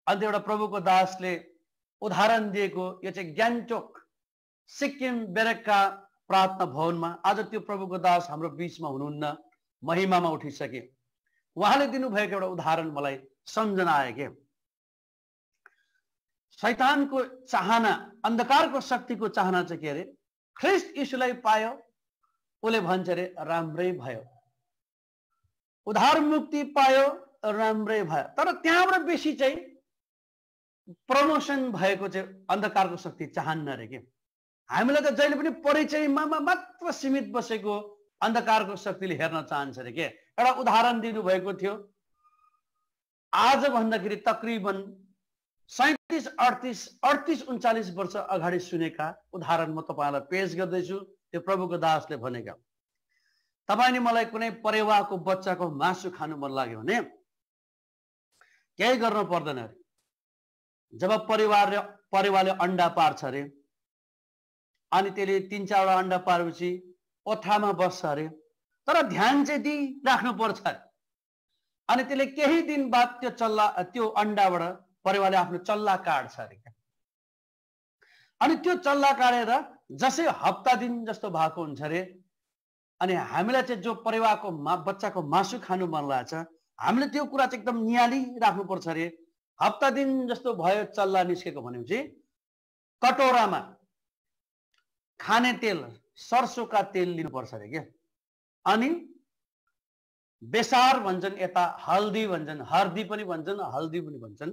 Speaker 3: अन्त एउटा प्रभुको दासले उदाहरण दिएको यो चाहिँ ग्यान्टोक सिक्किम बेरेकका प्रार्थना भवनमा। आज त्यो प्रभुको दास हाम्रो बीचमा हुनुहुन्न, महिमामा उठिसके। उहाँले दिनुभएको एउटा उदाहरण मलाई सम्झना आयो के। शैतानको चाहना, अन्धकारको शक्तिको चाहना चाहिँ के अरे, ख्रिस्ट यीशुलाई पायो उसले भन्छ अरे राम्रै भयो, उद्धार मुक्ति पायो राम्रै भयो। तर त्यहाँबाट बेसी चाहिँ प्रमोसन भएको चाहिँ अन्धकारको शक्ति चाहन्न अरे के। हामीलाई त जहिले पनि परिचयमा मात्र सीमित बसेको अन्धकारको शक्तिले हेर्न चाहन्छ अरे के। एउटा उदाहरण दिनुभएको थियो, आज भन्दाखेरि तकरिबन 37, 38, 39 वर्ष अगाडि सुनेका उदाहरण म तपाईलाई पेश गर्दैछु। त्यो प्रभुको दासले भनेका, तपाईले मलाई कुनै परेवाको बच्चाको मासु खानु मन लाग्यो भने केही गर्नु पर्दैन अरे। जब परिवारले अन्डा पार्छ अरे, अनि त्यसले 3-4 वटा अन्डा पारेपछि ओथ्रामा बस्छ अरे, तर ध्यान चाहिँ दिइराख्नु पर्छ अरे। अनि त्यसले केही दिन बाद त्यो अन्डाबाट परिवारले आफ्नो चल्ला काट्छ अरे। अनि त्यो चल्ला काटेर जसै हप्ता दिन जस्तो भएको हुन्छ अरे। अनि हामीलाई चाहिँ जो परिवारको बच्चाको मासु खानु मन लाग्छ, हामीले त्यो कुरा चाहिँ एकदम नियाली राख्नुपर्छ अरे। हप्ता दिन जस्तो भयो चल्ला निस्केको भनेपछि कटोरामा खाने तेल, सरसोका तेल लिनुपर्छ अरे क्या। अनि बेसार भन्छन्, यता हल्दी भन्छन्, हर्दी पनि भन्छन्, हल्दी पनि भन्छन्।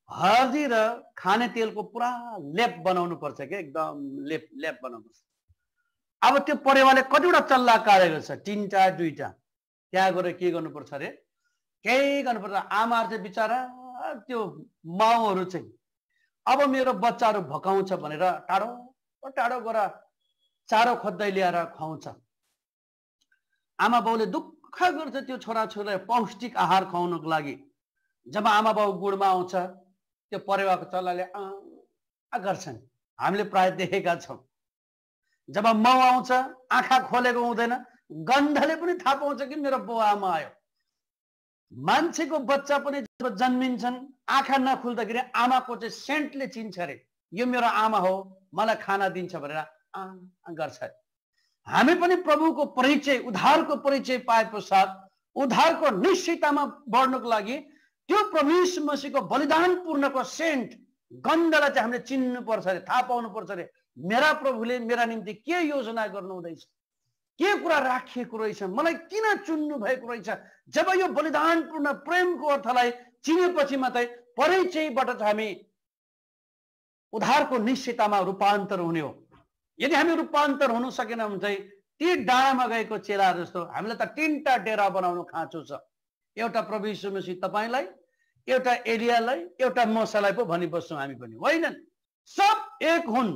Speaker 3: हर्दी र खाने तेलको पुरा लेप बनाउनु पर्छ क्या, एकदम लेप बनाउनुपर्छ। अब त्यो परिवारले कतिवटा चल्ला काटेको छ, 3टा 2टा, त्यहाँ गएर के गर्नुपर्छ अरे, केही गर्नुपर्छ। आमाहरू चाहिँ बिचरा त्यो माउहरू चाहिँ अब मेरो बच्चाहरू भकाउँछ भनेर टाढो टाढो गएर चारो खोज्दै ल्याएर खुवाउँछ। आमा बाउले दुःख गर्छ त्यो छोराछोरीलाई पौष्टिक आहार खुवाउनको लागि। जब आमा बाउ गुडमा आउँछ त्यो परिवारको चल्लाले गर्छन्, हामीले प्राय देखेका छौँ। जब माउ आउँछ आँखा खोलेको हुँदैन, गन्धले पनि थाहा पाउँछ कि मेरो बाउ आमा आयो। मान्छेको बच्चा पनि जब जन्मिन्छन् आँखा नखुल्दाखेरि आमाको चाहिँ सेन्टले चिन्छ अरे, यो मेरो आमा हो, मलाई खाना दिन्छ भनेर गर्छ। हामी पनि प्रभुको परिचय, उद्धारको परिचय पाए पश्चात उद्धारको निश्चयतामा बढ्नको लागि त्यो परमेश्वर मसीहको बलिदान पूर्णको सेन्ट गन्धलाई चाहिँ हामीले चिन्नु पर्छ अरे, थाहा पाउनु पर्छ अरे। मेरा प्रभुले मेरा निम्ति के योजना गर्नु हुँदैछ, के कुरा राखिएको रहेछ, मलाई किन चुन्नु भएको रहेछ। जब यो बलिदान पूर्ण प्रेमको अर्थलाई चिनेपछि मात्रै परिचयबाट चाहिँ हामी उद्धारको निश्चयतामा रूपान्तर हुने हो। यदि हामी रूपान्तर हुन सकेन भने चाहिँ ती डाँडामा गएको चेलाहरू जस्तो हामीलाई त 3टा डेरा बनाउनु खाँचो छ। एउटा प्रभु यीशु मसीह तपाईलाई, एउटा एलियालाई, एउटा मोसालाई पो भनिबस्छौँ हामी पनि, होइनन्। सब एक हुन्,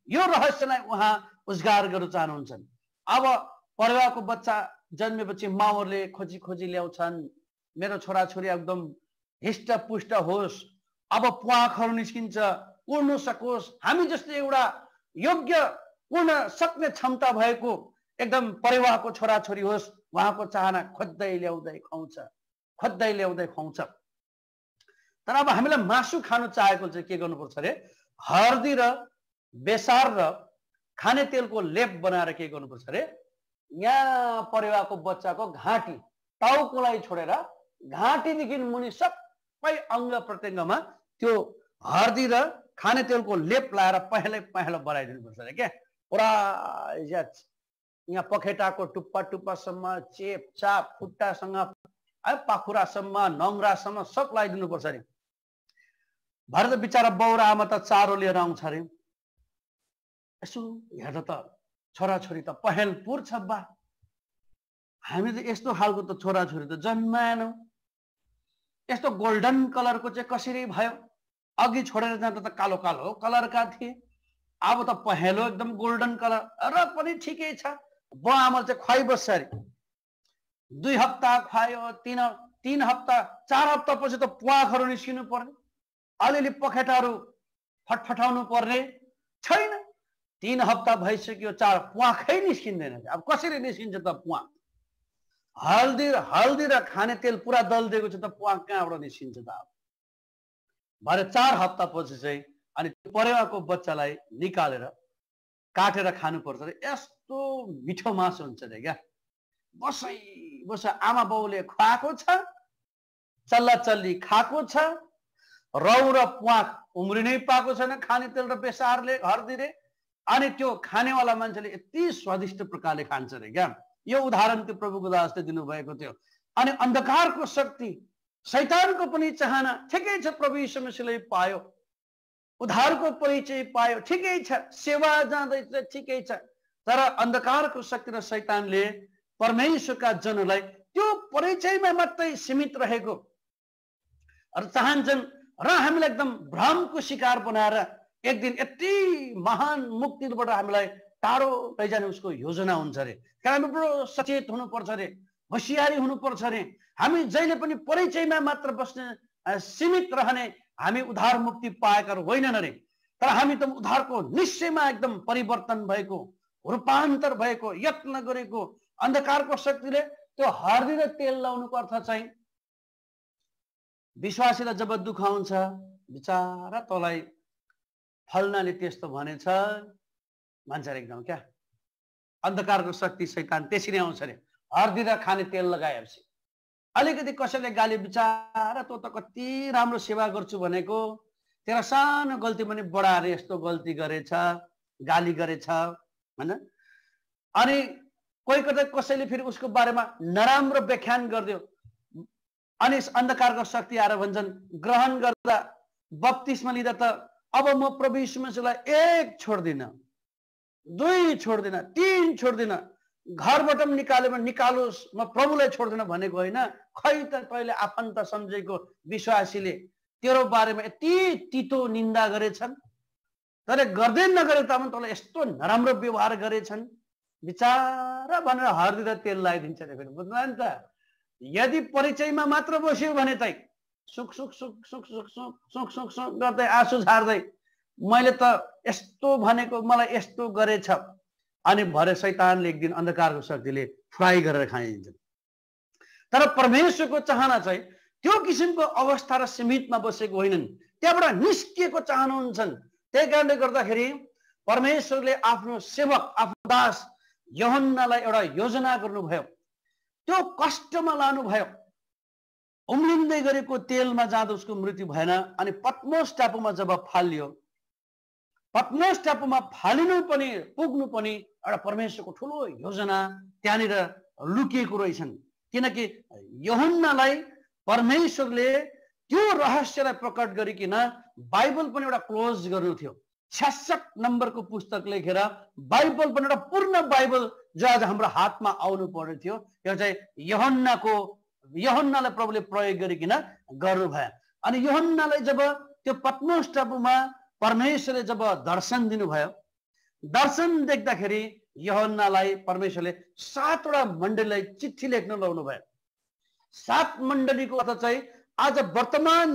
Speaker 3: यो रहस्यलाई उहाँ उजागर गर्न चाहनुहुन्छन्। अब परिवारको बच्चा जन्मेपछि माउहरूले खोजी ल्याउँछन्, मेरो छोराछोरी एकदम हिष्टपुष्ट होस्, अब प्वाखहरू निस्किन्छ, उड्नु सकोस्, हामी जस्तो एउटा योग्य पूर्ण सक्ने क्षमता भएको एकदम परिवारको छोराछोरी होस्, उहाँको चाहना खोज्दै ल्याउँदै खुवाउँछ। तर अब हामीलाई मासु खानु चाहेको चाहिँ के गर्नुपर्छ अरे, हर्दी र बेसार र खाने तेलको लेप बनाएर के गर्नुपर्छ अरे, यहाँ परिवारको बच्चाको घाँटी टाउकोलाई छोडेर घाँटीदेखि मुनि सबै अङ्ग प्रत्यङ्गमा त्यो हर्दी र खाने तेलको लेप लाएर पहेँलो बनाइदिनुपर्छ अरे क्या। पुरा यहाँ पखेटाको टुप्पासम्म, चेपचाप खुट्टासँग पाखुरासम्म, नङ्ग्रासम्म सब लगाइदिनुपर्छ अरे। भरे त बिचारा बाउ र आमा त चारो लिएर आउँछ अरे। यसो हेर्दा त छोराछोरी त पहेँलपुर छ बा, हामी त यस्तो खालको त छोराछोरी त जन्माएनौँ। यस्तो गोल्डन कलरको चाहिँ कसरी भयो? अघि छोडेर जाँदा त कालो कालो कलरका थिए, अब त पहेँलो एकदम गोल्डन कलर। र पनि ठिकै छ, बुवा आमा चाहिँ खुवाइबस्छ अरे। 2 हप्ता खुवायो, 3 हप्ता 4 हप्ता पछि त प्वाखहरू निस्किनु पर्ने, अलिअलि पखेटाहरू फटफटाउनु पर्ने छैन। 3 हप्ता भइसक्यो, 4 प्वाखै निस्किँदैन। अब कसरी निस्किन्छ त प्वाख? हल्दी र खाने तेल पुरा दलिदिएको छ त प्वाख कहाँबाट निस्किन्छ त? अब भरे 4 हप्ता पछि चाहिँ अनि परेवाको बच्चालाई निकालेर काटेर खानुपर्छ अरे। यस्तो मिठो मासु हुन्छ अरे क्या। बसै आमा बाउले खुवाएको छ, चल्ला चल्ली खाएको छ, रौ र प्वाख उम्रिनै पाएको छैन खाने तेल र बेसारले, हर्दीले। अनि त्यो खानेवाला मान्छेले यति स्वादिष्ट प्रकारले खान्छ अरे क्या। यो उदाहरण त्यो प्रभुको दासले दिनुभएको थियो। अनि अन्धकारको शक्ति, शैतानको पनि चाहना ठिकै छ, प्रभु यीशु मसीहले पायो, उद्धारको परिचय पायो, ठिकै छ, सेवा जाँदैछ, ठिकै छ। तर अन्धकारको शक्ति र शैतानले परमेश्वरका जनलाई त्यो परिचयमा मात्रै सीमित रहेको चाहन्छन् र हामीलाई एकदम भ्रमको शिकार बनाएर एक दिन यति महान मुक्तिबाट हामीलाई टाढो लैजाने उसको योजना हुन्छ अरे। कारण हामी बडो सचेत हुनुपर्छ अरे, होसियारी हुनुपर्छ अरे। हामी जहिले पनि परिचयमा मात्र बस्ने, सीमित रहने हामी उद्धार मुक्ति पाएका होइनन् अरे। तर हामी त उद्धारको निश्चयमा एकदम परिवर्तन भएको, रूपान्तर भएको, यत्न गरेको। अन्धकारको शक्तिले त्यो हर्दी र तेल लाउनुको अर्थ चाहिँ विश्वासीलाई जब दुःख आउँछ, बिचारा तँलाई फल्नाले त्यस्तो भनेछ भन्छ एकदम क्या। अन्धकारको शक्ति शैतान त्यसरी आउँछ अरे। हर्दी र खाने तेल लगाएपछि अलिकति कसैले गाली, बिचारा तँ त कति राम्रो सेवा गर्छु भनेको, तेरा सानो गल्ती पनि बढाएर यस्तो गल्ती गरेछ, गाली गरेछ हैन। अनि कोही कतै कसैले फेरि उसको बारेमा नराम्रो व्याख्यान गरिदियो, अनि अन्धकारको शक्ति आएर भन्छन् ग्रहण गर्दा, बप्तिस्मा लिँदा त अब म प्रभु यीशु मसीहलाई 1 छोड्दिन, 2 छोड्दिन, 3 छोड्दिन, घरबाट पनि निकाल्यो भने निकालोस्, म प्रभुलाई छोड्दिन भनेको होइन। खै त तैँले आफन्त सम्झेको विश्वासीले तेरो बारेमा यति तितो निन्दा गरेछन्, तर गर्दै नगरे तापनि तँलाई यस्तो नराम्रो व्यवहार गरेछन्, बिचारा भनेर हर्दी र तेल लगाइदिन्छ अरे। फेरि बुझ्नुभयो नि त? यदि परिचयमा मात्र बस्यो भने चाहिँ सुख सुख सुख सुख सुख सुख सुख सुख सुख गर्दै आँसु झार्दै मैले त यस्तो भनेको, मलाई यस्तो गरेछ, अनि भरे शैतानले एक दिन अन्धकारको शक्तिले फ्राई गरेर खाइदिन्छ। तर परमेश्वरको चाहना चाहिँ त्यो किसिमको अवस्था र सीमितमा बसेको होइनन्, त्यहाँबाट निस्किएको चाहनुहुन्छन्। त्यही कारणले गर्दाखेरि परमेश्वरले आफ्नो सेवक, आफ्नो दास यूहन्नालाई एउटा योजना गर्नुभयो, त्यो कष्टमा लानुभयो। उम्लिँदै गरेको तेलमा जाँदा उसको मृत्यु भएन। अनि पत्मोस टापुमा जब फालियो, पत्मोस टापुमा फालिनु पनि, पुग्नु पनि एउटा परमेश्वरको ठुलो योजना त्यहाँनिर लुकिएको रहेछन्। किनकि यूहन्नालाई परमेश्वरले त्यो रहस्यलाई प्रकट गरिकन बाइबल पनि एउटा क्लोज गर्नु थियो। 66 नम्बरको पुस्तक लेखेर बाइबल पनि एउटा पूर्ण बाइबल जो आज हाम्रो हातमा आउनु पर्ने थियो, यो चाहिँ यूहन्नालाई प्रभुले प्रयोग गरिकन गर्नुभयो। अनि यूहन्नालाई जब त्यो पत्मोस टापुमा परमेश्वरले जब दर्शन दिनुभयो, दर्शन देख्दाखेरि यूहन्नालाई परमेश्वरले 7 वटा मण्डलीलाई चिठी लेख्न लाउनु भयो। 7 मण्डलीको अर्थ चाहिँ आज वर्तमान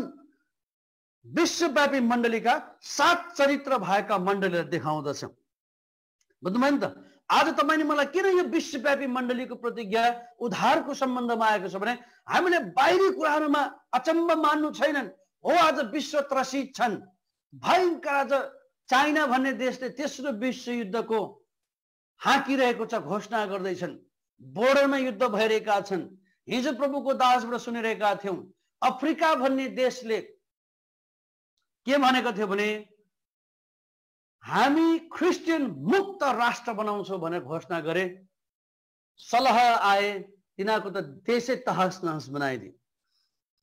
Speaker 3: विश्वव्यापी मण्डलीका 7 चरित्र भएका मण्डलीलाई देखाउँदछ। बुझ्नुभयो नि त? आज तपाईले मलाई किन यो विश्वव्यापी मण्डलीको प्रतिज्ञा उद्धारको सम्बन्धमा आएको छ भने हामीले बाहिरी कुराहरूमा अचम्म मान्नु छैनन्। हो, आज विश्व त्रसित छन्। भयङ्कर आज चाइना भन्ने देशले तेस्रो विश्वयुद्धको हाँकिरहेको छ, घोषणा गर्दैछन्। बोर्डरमा युद्ध भइरहेका छन्। हिजो प्रभुको दासबाट सुनिरहेका थियौं, अफ्रिका भन्ने देशले के भनेको थियो भने हामी क्रिस्चियन मुक्त राष्ट्र बनाउँछौँ भनेर घोषणा गरे। सल्लाह आए, तिनीहरूको त देशै तहस नहस बनाइदिए।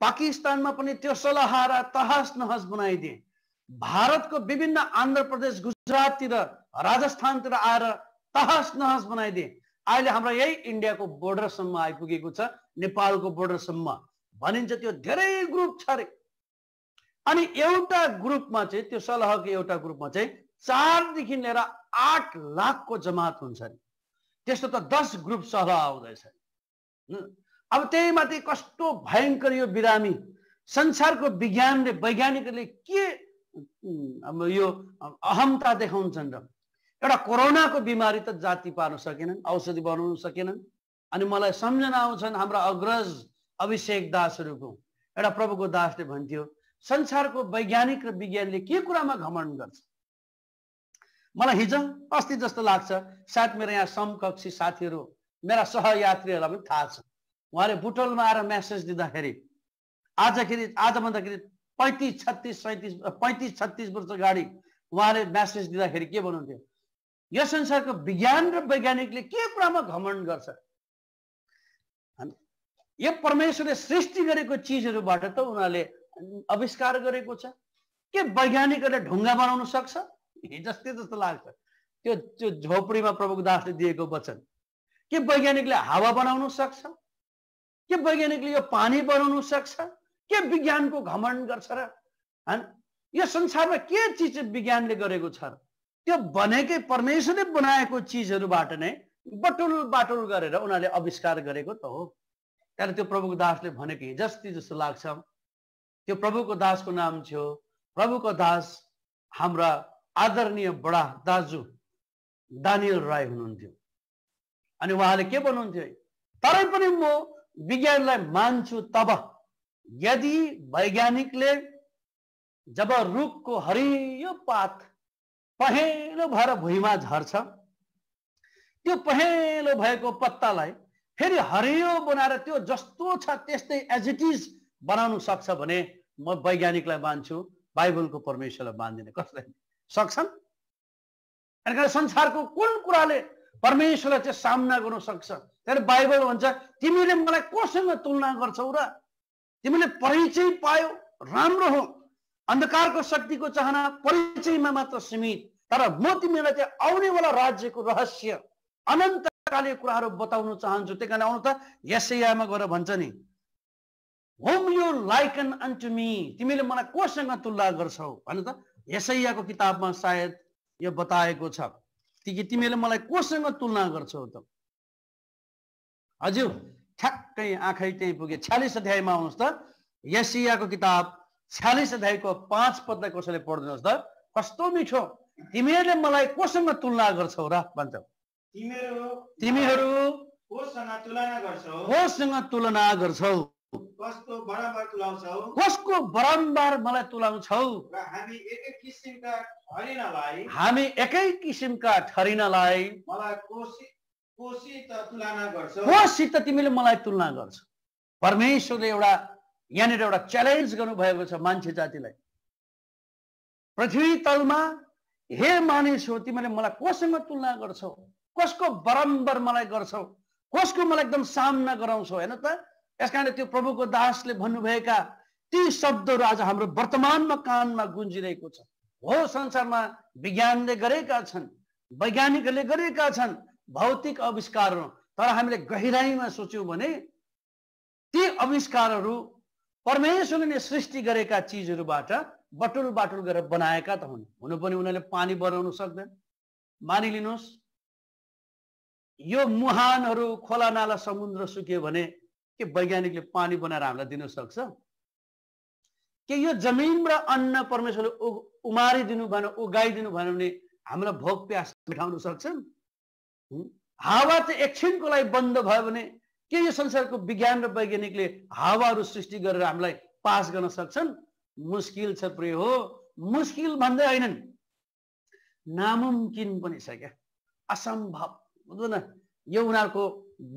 Speaker 3: पाकिस्तानमा पनि त्यो सल्लाह र तहस नहस बनाइदिए। भारतको विभिन्न आन्ध्र प्रदेश, गुजराततिर, राजस्थानतिर आएर तहस नहस बनाइदिए। अहिले हाम्रो यही इन्डियाको बोर्डरसम्म आइपुगेको छ, नेपालको बोर्डरसम्म भनिन्छ। त्यो धेरै ग्रुप छ अरे। अनि एउटा ग्रुपमा चाहिँ, त्यो सल्लाहको एउटा ग्रुपमा चाहिँ 4 देखि लिएर 8 लाखको जमात हुन्छ नि। त्यस्तो त 10 ग्रुप सल्लाह आउँदैछ। अब त्यही माथि कस्तो भयङ्कर यो बिरामी संसारको विज्ञानले, वैज्ञानिकले के अब यो अहमता देखाउँछन् र एउटा कोरोनाको बिमारी त जाति पार्न सकेनन्, औषधि बनाउन सकेनन्। अनि मलाई सम्झना आउँछन् हाम्रा अग्रज अभिषेक दासहरूको। एउटा प्रभुको दासले भन्थ्यो, संसारको वैज्ञानिक र विज्ञानले के कुरामा घमण्ड गर्छ? मलाई हिजो अस्ति जस्तो लाग्छ, सायद मेरो यहाँ समकक्षी साथीहरू, मेरा सहयात्रीहरूलाई पनि थाहा छ। उहाँले बुटोलमा आएर मेसेज दिँदाखेरि आजभन्दाखेरि 35-36 वर्ष अगाडि उहाँले मेसेज दिँदाखेरि के भन्नुहुन्थ्यो, यो संसारको विज्ञान र वैज्ञानिकले के कुरामा घमण्ड गर्छ? यो परमेश्वरले सृष्टि गरेको चिजहरूबाट त उनीहरूले आविष्कार गरेको छ। के वैज्ञानिकहरूले ढुङ्गा बनाउन सक्छ? जस्तो लाग्छ। त्यो झोपडीमा प्रभुको दासले दिएको वचन, के वैज्ञानिकले हावा बनाउन सक्छ? के वैज्ञानिकले यो पानी बनाउन सक्छ? के विज्ञानको घमण्ड गर्छ र? यो संसारमा के चिज विज्ञानले गरेको छ र? त्यो बनेकै परमेश्वरले बनाएको चिजहरूबाट नै बटुल बाटुल गरेर उनीहरूले आविष्कार गरेको त हो। त्यहाँदेखि त्यो प्रभुको दासले भनेको जस्तो लाग्छ। त्यो प्रभुको दासको नाम थियो, प्रभुको दास हाम्रा आदरणीय बडा दाजु दानियल राय हुनुहुन्थ्यो। अनि उहाँले के भन्नुहुन्थ्यो, तरै पनि म विज्ञानलाई मान्छु तब यदि वैज्ञानिकले जब रुखको हरियो पात पहेँलो भएर भुइँमा झर्छ, त्यो पहेँलो भएको पत्तालाई फेरि हरियो बनाएर त्यो जस्तो छ त्यस्तै एज इट इज बनाउन सक्छ भने म वैज्ञानिकलाई मान्छु, बाइबलको परमेश्वरलाई मान्दिनँ। कसलाई सक्छन्? अनि संसारको कुन कुराले परमेश्वरलाई चाहिँ सामना गर्न सक्छ? त्यहाँदेखि बाइबल भन्छ, तिमीले मलाई कोसँग तुलना गर्छौ र? तिमीले परिचय पायो, राम्रो हो। अन्धकारको शक्तिको चाहना परिचयमा मात्र सीमित, तर म तिमीलाई चाहिँ आउनेवाला राज्यको रहस्य अनन्तकालीन कुराहरू बताउन चाहन्छु। त्यही कारण आउनु त यशायामा गएर भन्छ नि, whom you liken unto me, तिमीले मलाई कोसँग तुलना गर्छौ भन्नु त। यशायाको किताबमा सायद यो बताएको छ कि तिमीले मलाई कोसँग तुलना गर्छौ त। हजुर ठ्याक्कै आँखै त्यही पुगे। 46 अध्यायमा आउनुहोस् त। यशायाको किताब 46 अध्यायको 5 पदलाई कसैले पढ्दिनुहोस् त। कस्तो मिठो, तिमीहरूले मलाई कोसँग तुलना गर्छौ र भन्छ। तिमीहरू
Speaker 2: कोसँग तुलना गर्छौ?
Speaker 3: कोसँग तुलना गर्छौ?
Speaker 2: कसको बराबर तुलाउँछौ?
Speaker 3: कसको बराबर मलाई तुलाउँछौ?
Speaker 2: र हामी एकै किसिमका
Speaker 3: ठहरिनलाई
Speaker 2: मलाई कोसित तुलना गर्छौ?
Speaker 3: कोसित तिमीले मलाई तुलना गर्छौ? परमेश्वरले एउटा यहाँनिर एउटा च्यालेन्ज गर्नु भएको छ मान्छे जातिलाई। पृथ्वी तलमा हे मानिस हो, तिमीले मलाई कोसँग तुलना गर्छौ? कसको बराबर मलाई गर्छौ? कसको मलाई एकदम सामना गराउँछौ? हेर्नु त, यसकारण त्यो प्रभुको दासले भन्नुभएका ती शब्दहरू आज हाम्रो वर्तमानमा कानमा गुन्जिरहेको छ। हो, संसारमा विज्ञानले गरेका छन्, वैज्ञानिकहरूले गरेका छन् भौतिक आविष्कारहरू, तर हामीले गहिराईमा सोच्यौँ भने ती आविष्कारहरू परमेश्वरले नै सृष्टि गरेका चिजहरूबाट बटुल बाटुल गरेर बनाएका त हुन्। हुनु पनि उनीहरूले पानी बनाउन सक्दैन। मानिलिनुहोस्, यो मुहानहरू, खोला नाला, समुद्र सुक्यो भने के वैज्ञानिकले पानी बनाएर हामीलाई दिन सक्छ? के यो जमिनबाट अन्न परमेश्वरले उमारिदिनु भएन, उगाइदिनु भएन भने हामीलाई भोक प्यास मेटाउन सक्छन्? हावा चाहिँ एकछिनको लागि बन्द भयो भने के यो संसारको विज्ञान र वैज्ञानिकले हावाहरू सृष्टि गरेर हामीलाई पास गर्न सक्छन्? मुस्किल छ प्रिय हो, मुस्किल भन्दै होइनन्, नामुमकिन पनि छ क्या, असम्भव बुझ्नु न। यो उनीहरूको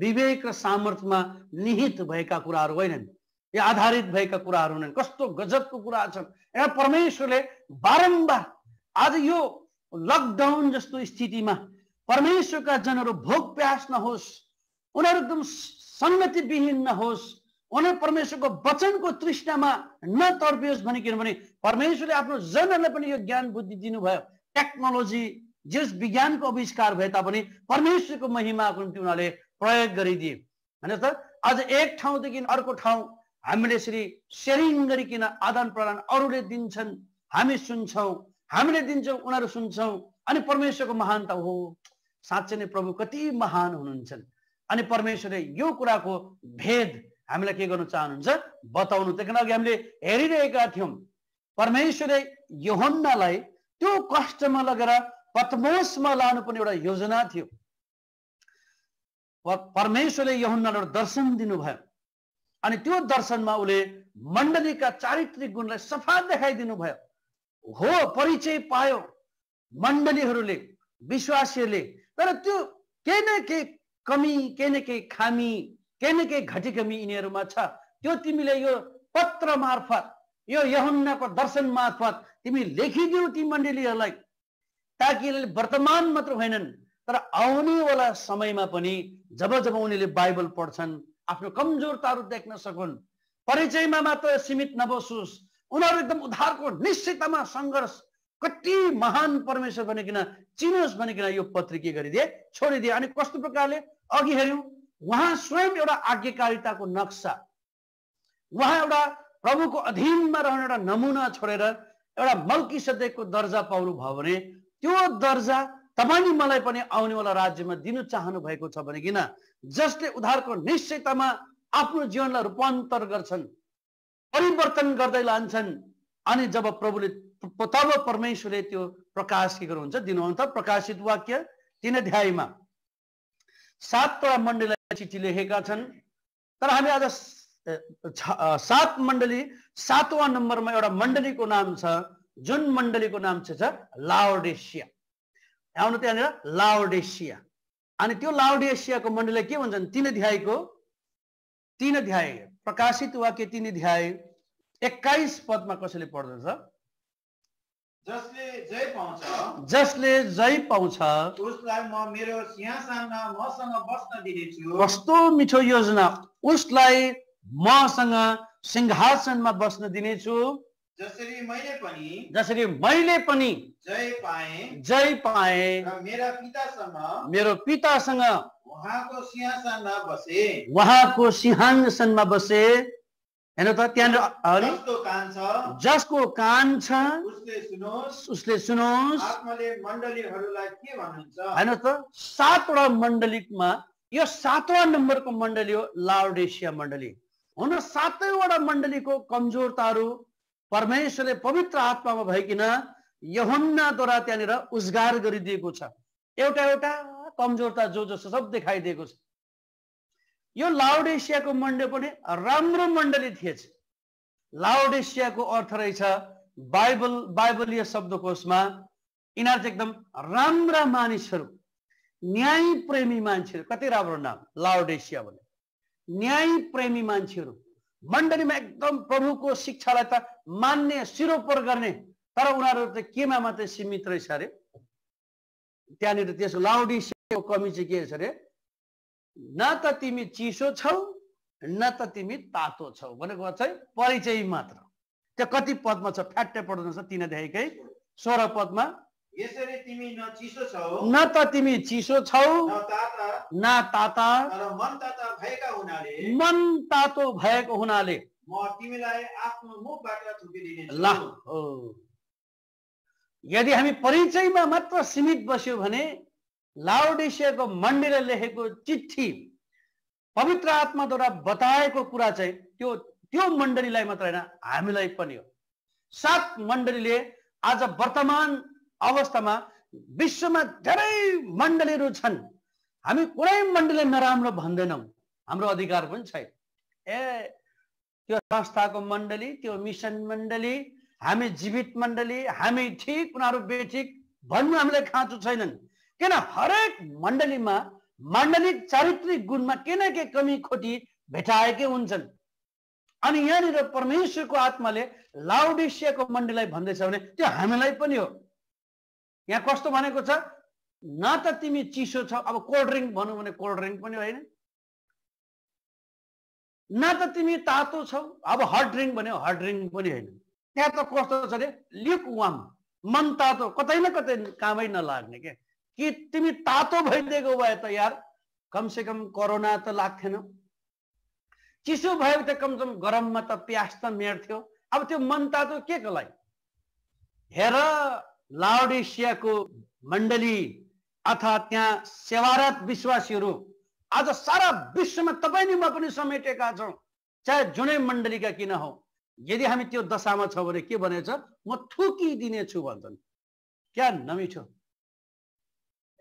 Speaker 3: विवेक र सामर्थ्यमा निहित भएका कुराहरू होइनन्, यो आधारित भएका कुराहरू हुनन्। कस्तो गजबको कुरा छन्। यहाँ परमेश्वरले बारम्बार आज यो लकडाउन जस्तो स्थितिमा परमेश्वरका जनहरू भोक प्यास नहोस्, उनीहरू एकदम संगतिविहीन नहोस्, उनीहरू परमेश्वरको वचनको तृष्णामा नतर्पियोस् भने, किनभने परमेश्वरले आफ्नो जनहरूलाई पनि यो ज्ञान बुद्धि दिनुभयो। टेक्नोलोजी जस विज्ञानको आविष्कार भए तापनि परमेश्वरको महिमाको निम्ति उनीहरूले प्रयोग गरिदिए हैन त। आज एक ठाउँदेखि अर्को ठाउँ हामीले यसरी सेयरिङ गरिकन आदान प्रदान, अरूले दिन्छन् हामी सुन्छौँ, हामीले दिन्छौँ उनीहरू सुन्छौँ, अनि परमेश्वरको महानता हो। साँच्चै नै प्रभु कति महान हुनुहुन्छ। अनि परमेश्वरले यो कुराको भेद हामीलाई के गर्नु चाहनुहुन्छ? बताउनु। त्यसको लागि हामीले हेरिरहेका थियौँ परमेश्वरले यूहन्नालाई त्यो कष्टमा लगेर पत्मोसमा लानु पनि एउटा योजना थियो। परमेश्वरले यूहन्नालाई एउटा दर्शन दिनुभयो अनि त्यो दर्शनमा उले मण्डलीका चारित्रिक गुणलाई सफा देखाइदिनु भयो। हो, परिचय पायो मण्डलीहरूले, विश्वासीहरूले, तर त्यो केही न केही कमी, केही न केही खामी, केही न केही घटी कमी यिनीहरूमा छ। त्यो तिमीले यो पत्र मार्फत, यो यूहन्नाको दर्शन मार्फत तिमी लेखिदिऊ ती मण्डलीहरूलाई, ताकि वर्तमान मात्र होइनन् तर आउनेवाला समयमा पनि जब जब उनीहरूले बाइबल पढ्छन् आफ्नो कमजोरताहरू देख्न सकुन्, परिचयमा मात्र सीमित नबसोस्, उनीहरू एकदम उद्धारको निश्चयतामा सङ्घर्ष कति महान परमेश्वर बनिकन चिनोस् भनिकन यो पत्र के गरिदिए, छोडिदिए। अनि कस्तो प्रकारले अघि हेर्यौँ, उहाँ स्वयं एउटा आज्ञाकारिताको नक्सा, उहाँ एउटा प्रभुको अधीनमा रहने एउटा नमुना छोडेर एउटा मल्कीसदेकको दर्जा पाउनु भयो भने त्यो दर्जा तपाईले मलाई पनि आउनेवाला राज्यमा दिनु चाहनु भएको छ भनिकन जसले उद्धारको निश्चयतामा आफ्नो जीवनलाई रूपान्तर गर्छन्, परिवर्तन गर्दै लान्छन्। अनि जब प्रभुले, तब परमेश्वरले त्यो प्रकाश के गर्नुहुन्छ, दिनुहुन्छ। प्रकाशित वाक्य 3 अध्यायमा 7 मण्डलीलाई चिठी लेखेका छन्, तर हामी आज 7 मण्डली 7वां नम्बरमा एउटा मण्डलीको नाम छ, जुन मण्डलीको नाम छ लाओडेसिया। आउनु त्यहाँनिर लाओडेसिया। अनि त्यो लाओडेसियाको मण्डलीलाई के भन्छन्? 3 अध्याय प्रकाशित वाक्य 3 अध्याय 21 पदमा कसैले पढ्दछ?
Speaker 2: जसले जय पाउँछ
Speaker 3: उसलाई
Speaker 2: म मेरो सिंहासनमा मसँग बस्न दिनेछु।
Speaker 3: कस्तो मिठो योजना! उसलाई मसँग सिंहासनमा बस्न दिनेछु,
Speaker 2: जसरी मैले
Speaker 3: पनि जय पाएँ
Speaker 2: र
Speaker 3: मेरो पितासँग
Speaker 2: उहाँको सिंहासनमा बसे।
Speaker 3: हेर्नु त त्यहाँनिर जसको कान छ उसले सुनोस्।
Speaker 2: आत्माले मण्डलीहरूलाई के भन्नुहुन्छ?
Speaker 3: हेर्नु त 7वटा मण्डलीमा यो 7वां नम्बरको मण्डली हो लाओडेसिया मण्डली। हुन 7वटा मण्डलीको कमजोरताहरू परमेश्वरले पवित्र आत्मामा भइकन यूहन्नाद्वारा त्यहाँनिर उजागर गरिदिएको छ। एउटा एउटा कमजोरता जो जसो सब देखाइदिएको छ। यो लाओडेसियाको मण्डली पनि राम्रो मण्डली थिएछ। लाओडेसियाको अर्थ रहेछ बाइबलीय शब्दकोशमा यिनीहरू चाहिँ एकदम राम्रा मानिसहरू, न्याय प्रेमी मान्छेहरू। कति राम्रो नाम लाओडेसिया भने, न्याय प्रेमी मान्छेहरू। मण्डलीमा एकदम प्रभुको शिक्षालाई त मान्ने, सिरोपर गर्ने, तर उनीहरू त केमा मात्रै सीमित रहेछ अरे। त्यहाँनिर त्यसको लाओडेसियाको कमी चाहिँ के छ अरे? न त तिमी चिसो छौ न त तिमी तातो छौ भनेको चाहिँ परिचय मात्र। त्यो कति पदमा छ? फ्याट्टै पढ्नुहोस् 3 अध्यायकै 16 पदमा।
Speaker 2: यसरी तिमी न चिसो छौ
Speaker 3: न त तिमी चिसो छौ न ताता, मन तातो भएको हुनाले
Speaker 2: म तिमीलाई आफ्नो मुखबाट थुकिदिनेछु।
Speaker 3: ल यदि हामी परिचयमा मात्र सीमित बस्यौं भने लाओडेसियाको मण्डलीले लेखेको चिठी पवित्र आत्माद्वारा बताएको कुरा चाहिँ त्यो मण्डलीलाई मात्र हैन, हामीलाई पनि हो। 7 मण्डलीले आज वर्तमान अवस्थामा विश्वमा धेरै मण्डलीहरू छन्, हामी कुनै मण्डली नराम्रो भन्दैनौँ, हाम्रो अधिकार पनि छैन। त्यो संस्थाको मण्डली, त्यो मिसन मण्डली, हामी जीवित मण्डली, हामी ठिक उनीहरू बेठिक भन्नु हामीलाई खाँचो छैनन्। किन हरेक मण्डलीमा माण्डलिक चारित्रिक गुणमा के न के कमी खोटी भेटाएकै हुन्छन्। अनि यहाँनिर परमेश्वरको आत्माले लाउडिसियाको मण्डलीलाई भन्दैछ भने त्यो हामीलाई पनि हो। यहाँ कस्तो भनेको छ, न त तिमी चिसो छौ, अब कोल्ड ड्रिङ्क भनौँ भने कोल्ड ड्रिङ्क पनि होइन, न त तिमी तातो छौ, अब हट ड्रिङ्क भन्यो हट ड्रिङ्क पनि होइन। त्यहाँ त कस्तो छ अरे ल्युक वार्म, मन तातो, कतै न कतै कामै नलाग्ने के। कि तिमी तातो भइदिएको भए त यार कमसे कम कोरोना त लाग्थेन, चिसो भयो त कमसेकम गरममा त प्यास त मेट्थ्यो। अब त्यो मन तातो के को लागि? हेर लाउडिसियाको मण्डली अथवा त्यहाँ सेवारत विश्वासीहरू आज सारा विश्वमा तपाईँ नि म पनि समेटेका छौँ, चाहे जुनै मण्डलीका किन हो। यदि हामी त्यो दशामा छौँ भने के भनेछ, म थुकिदिनेछु भन्छन्। क्या नमिठो।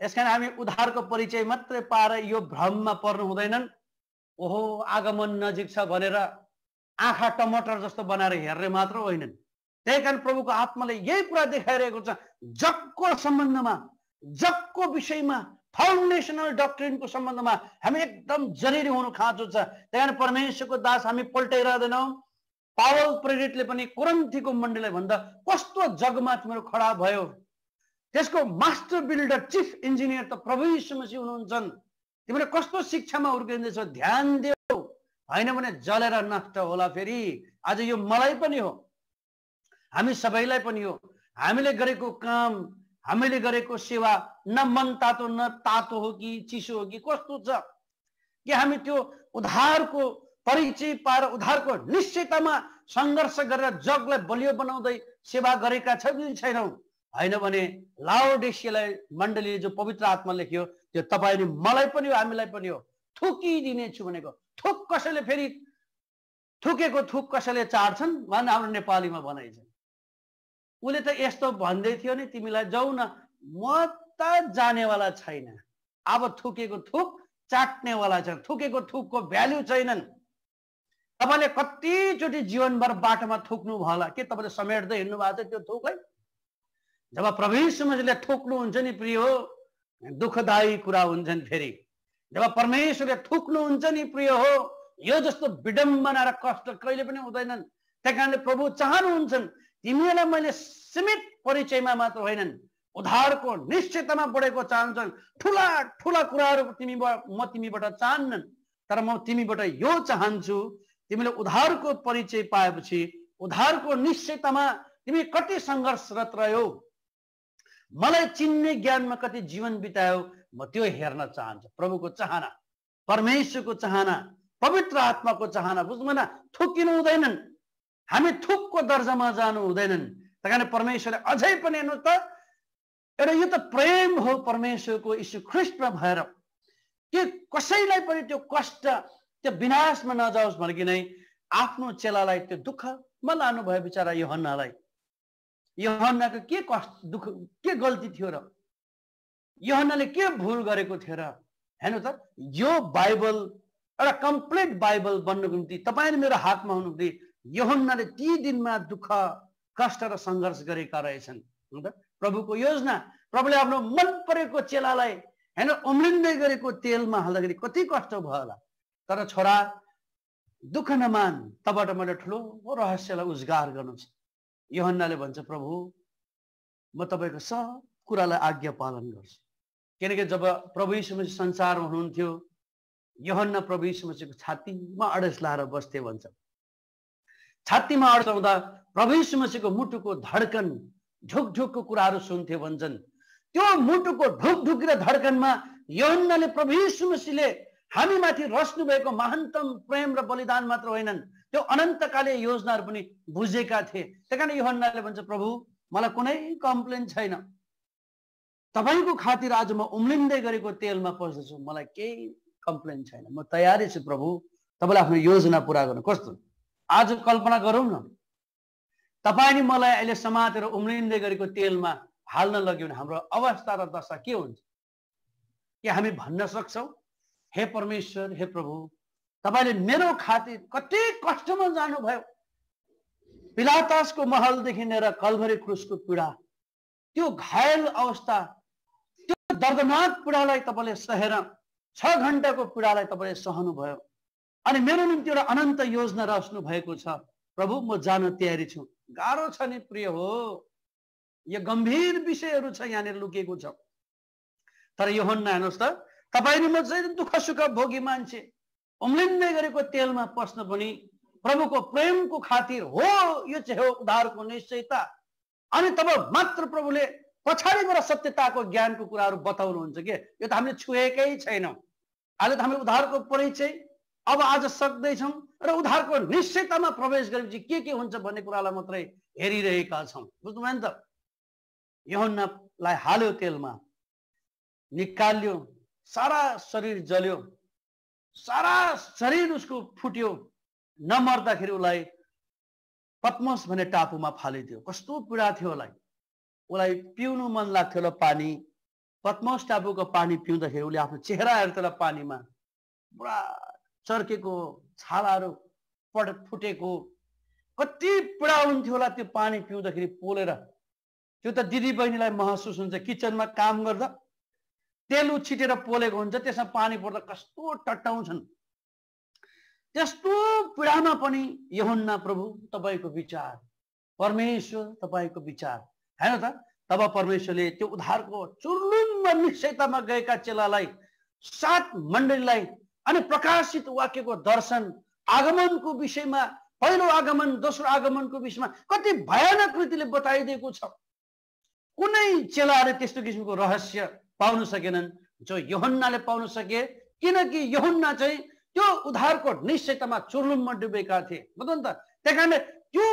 Speaker 3: यसकारण हामी उद्धारको परिचय मात्रै पाएर यो भ्रममा पर्नु हुँदैनन्। ओहो आगमन नजिक छ भनेर आँखा टमाटर जस्तो बनाएर हेर्ने मात्र होइनन्। त्यही कारण प्रभुको आत्माले यही कुरा देखाइरहेको छ, जगको सम्बन्धमा, जगको विषयमा, फाउन्डेसनल डक्ट्रिनको सम्बन्धमा हामी एकदम जरुरी हुनु खाँचो छ। त्यही कारण परमेश्वरको दास हामी पल्टाइरहँदैनौँ। पावल प्रेरितले पनि कोरिन्थीको मण्डलीलाई भन्दा कस्तो जगमा तिम्रो खडा भयो, त्यसको मास्टर बिल्डर चिफ इन्जिनियर त प्रभु यीशु मसीह हुनुहुन्छन्। तिमीले कस्तो शिक्षामा हुर्किँदैछौ, ध्यान देऊ, होइन भने जलेर नष्ट होला। फेरि आज यो मलाई पनि हो, हामी सबैलाई पनि हो। हामीले गरेको काम, हामीले गरेको सेवा न मन तातो न तातो हो कि चिसो हो कि कस्तो छ कि हामी त्यो उद्धारको परिचय पाएर उद्धारको निश्चयतामा सङ्घर्ष गरेर जगलाई बलियो बनाउँदै सेवा गरेका छौँ कि छैनौँ? होइन भने लाउडिसियालाई मण्डलीले जो पवित्र आत्मा लेख्यो त्यो तपाईँ नि मलाई पनि हो, हामीलाई पनि हो। थुकिदिनेछु भनेको थुक कसैले फेरि थुकेको थुक कसैले चाड्छन् भनेर हाम्रो नेपालीमा भनाइन्छ। उसले त यस्तो भन्दै थियो नि तिमीलाई जाऊ न, म त जानेवाला छैन। अब थुकेको थुक चाट्नेवाला छ, थुकेको थुकको भ्याल्यु छैनन्। तपाईँले कतिचोटि जीवनभर बाटोमा थुक्नु भयो होला, के तपाईँले समेट्दै हिँड्नु भएको छ त्यो थुकलाई? जब प्रभु यीशु मसीहले थुक्नुहुन्छ नि प्रिय हो, दुःखदायी कुरा हुन्छन्। फेरि जब परमेश्वरले थुक्नुहुन्छ नि प्रिय हो, यो जस्तो विडम्बना र कष्ट कहिले पनि हुँदैनन्। त्यही कारणले प्रभु चाहनुहुन्छन् तिमीलाई मैले सीमित परिचयमा मात्र होइनन्, उद्धारको निश्चयतामा बढेको चाहन्छन्। ठुला ठुला कुराहरू म तिमीबाट चाहन्नन्, तर म तिमीबाट यो चाहन्छु, तिमीले उद्धारको परिचय पाएपछि उद्धारको निश्चयतामा तिमी कति सङ्घर्षरत रह्यौ, मलाई चिन्ने ज्ञानमा कति जीवन बितायो, म त्यो हेर्न चाहन्छु। प्रभुको चाहना, परमेश्वरको चाहना, पवित्र आत्माको चाहना, बुझ्नु न? थुकिनु हुँदैनन्, हामी थुकको दर्जामा जानु हुँदैनन्। त्यही कारण परमेश्वरले अझै पनि हेर्नु त, एउटा यो त प्रेम हो परमेश्वरको यीशु ख्रीष्टमा भएर कि कसैलाई पनि त्यो कष्ट, त्यो विनाशमा नजाओस् भनिकनै आफ्नो चेलालाई त्यो दुःखमा लानु भयो। बिचरा यूहन्नालाई, यूहन्नाको के कष्ट, दुःख, के गल्ती थियो र? यूहन्नाले के भुल गरेको थियो र? हेर्नु त, यो बाइबल एउटा कम्प्लिट बाइबल बन्नुको निम्ति तपाईँले मेरो हातमा हुनुहुँदै यूहन्नाले ती दिनमा दुःख, कष्ट र सङ्घर्ष गरेका रहेछन्। प्रभुको योजना, प्रभुले आफ्नो मन परेको चेलालाई होइन उम्लिँदै गरेको तेलमा हाल्दाखेरि कति कष्ट भयो होला। तर छोरा दुःख नमान, तबाट मैले ठुलो रहस्यलाई उजागर गर्नु छ। यूहन्नाले भन्छ प्रभु म तपाईँको सब कुरालाई आज्ञा पालन गर्छु। किनकि जब प्रभु यीशु मसीह संसारमा हुनुहुन्थ्यो, यूहन्ना प्रभु यीशु मसीहको छातीमा अडेस लाएर बस्थे भन्छ। छातीमा अड्काउँदा प्रभु यीशु मसीहको मुटुको धड्कन, ढुकढुकको कुराहरू सुन्थे भन्छन्। त्यो मुटुको ढुकढुक र धड्कनमा यूहन्नाले प्रभु यीशु मसीहले हामीमाथि रच्नु भएको महानतम प्रेम र बलिदान मात्र होइनन्, त्यो अनन्तकालीन योजनाहरू पनि बुझेका थिए। त्यही कारण यूहन्नाले भन्छ प्रभु मलाई कुनै कम्प्लेन छैन, तपाईँको खातिर आज म उम्लिँदै गरेको तेलमा पस्दछु, मलाई केही कम्प्लेन छैन, म तयारी छु प्रभु तपाईँले आफ्नो योजना पुरा गर्नु। कस्तो आज कल्पना गरौँ न, तपाईँ नि मलाई अहिले समातेर उम्लिँदै गरेको तेलमा हाल्न लग्यो भने हाम्रो अवस्था र दशा के हुन्छ? के हामी भन्न सक्छौँ, हे परमेश्वर, हे प्रभु, तपाईले मेरो खातिर कति कष्टमा जानुभयो, पिलातसको महलदेखि लिएर कल्भरी क्रुसको पीडा, त्यो घायल अवस्था, त्यो दर्दनाक पीडालाई तपाईले सहेर 6 घण्टाको पीडालाई तपाईले सहनुभयो अनि मेरो निम्ति एउटा अनन्त योजना रच्नु भएको छ। प्रभु, म जान तयारी छु। गाह्रो छ नि प्रिय हो, यो गम्भीर विषयहरू छ यहाँनिर लुकेको छ। तर यूहन्ना हेर्नुहोस् त, तपाईँ र म चाहिँ दुःख सुख भोगी मान्छे, उम्लिँदै गरेको तेलमा पस्न पनि प्रभुको प्रेमको खातिर हो। यो चाहिँ हो उद्धारको निश्चयता। अनि तब मात्र प्रभुले पछाडिबाट सत्यताको ज्ञानको कुराहरू बताउनुहुन्छ के यो त हामीले छुएकै छैनौँ। अहिले त हामीले उद्धारको परिचय अब आज सक्दैछौँ र उद्धारको निश्चयतामा प्रवेश गरेपछि के हुन्छ भन्ने कुरालाई मात्रै हेरिरहेका छौँ। बुझ्नुभयो नि त? यूहन्नालाई हाल्यो तेलमा, निकाल्यो, सारा शरीर जल्यो, सारा शरीर उसको फुट्यो, नमर्दाखेरि उसलाई पत्मस भन्ने टापुमा फालिदियो। कस्तो पीडा थियो उसलाई पिउनु मन लाग्थ्यो होला पानी। पत्मस टापुको पानी पिउँदाखेरि उसले आफ्नो चेहरा हेर्थ्यो होला पानीमा, पुरा चर्केको छालाहरू फुटेको, कति पीडा हुन्थ्यो होला त्यो पानी पिउँदाखेरि पोलेर। त्यो त दिदी बहिनीलाई महसुस हुन्छ, किचनमा काम गर्दा तेल उछिटेर पोलेको हुन्छ, त्यसमा पानी पर्दा कस्तो टट्टाउँछन्। त्यस्तो पीडामा पनि यूहन्ना, प्रभु तपाईको विचार, परमेश्वर तपाईको विचार हैन त? तब परमेश्वरले त्यो उद्धारको चुर्लुम्ब निश्चयतामा गएका चेलालाई, 7 मण्डलीलाई अनि प्रकाशित वाक्यको दर्शन, आगमनको विषयमा, पहिलो आगमन, दोस्रो आगमनको विषयमा कति भयानक रीतिले बताइदिएको छ। कुनै चेलाले त्यस्तो किसिमको रहस्य पाउन सकेनन् जो यूहन्नाले पाउन सके, किनकि यूहन्ना चाहिँ त्यो उद्धारको निश्चयतामा चुर्लुम्म डुबेका थिए। बुझ्नु नि त? त्यही कारणले त्यो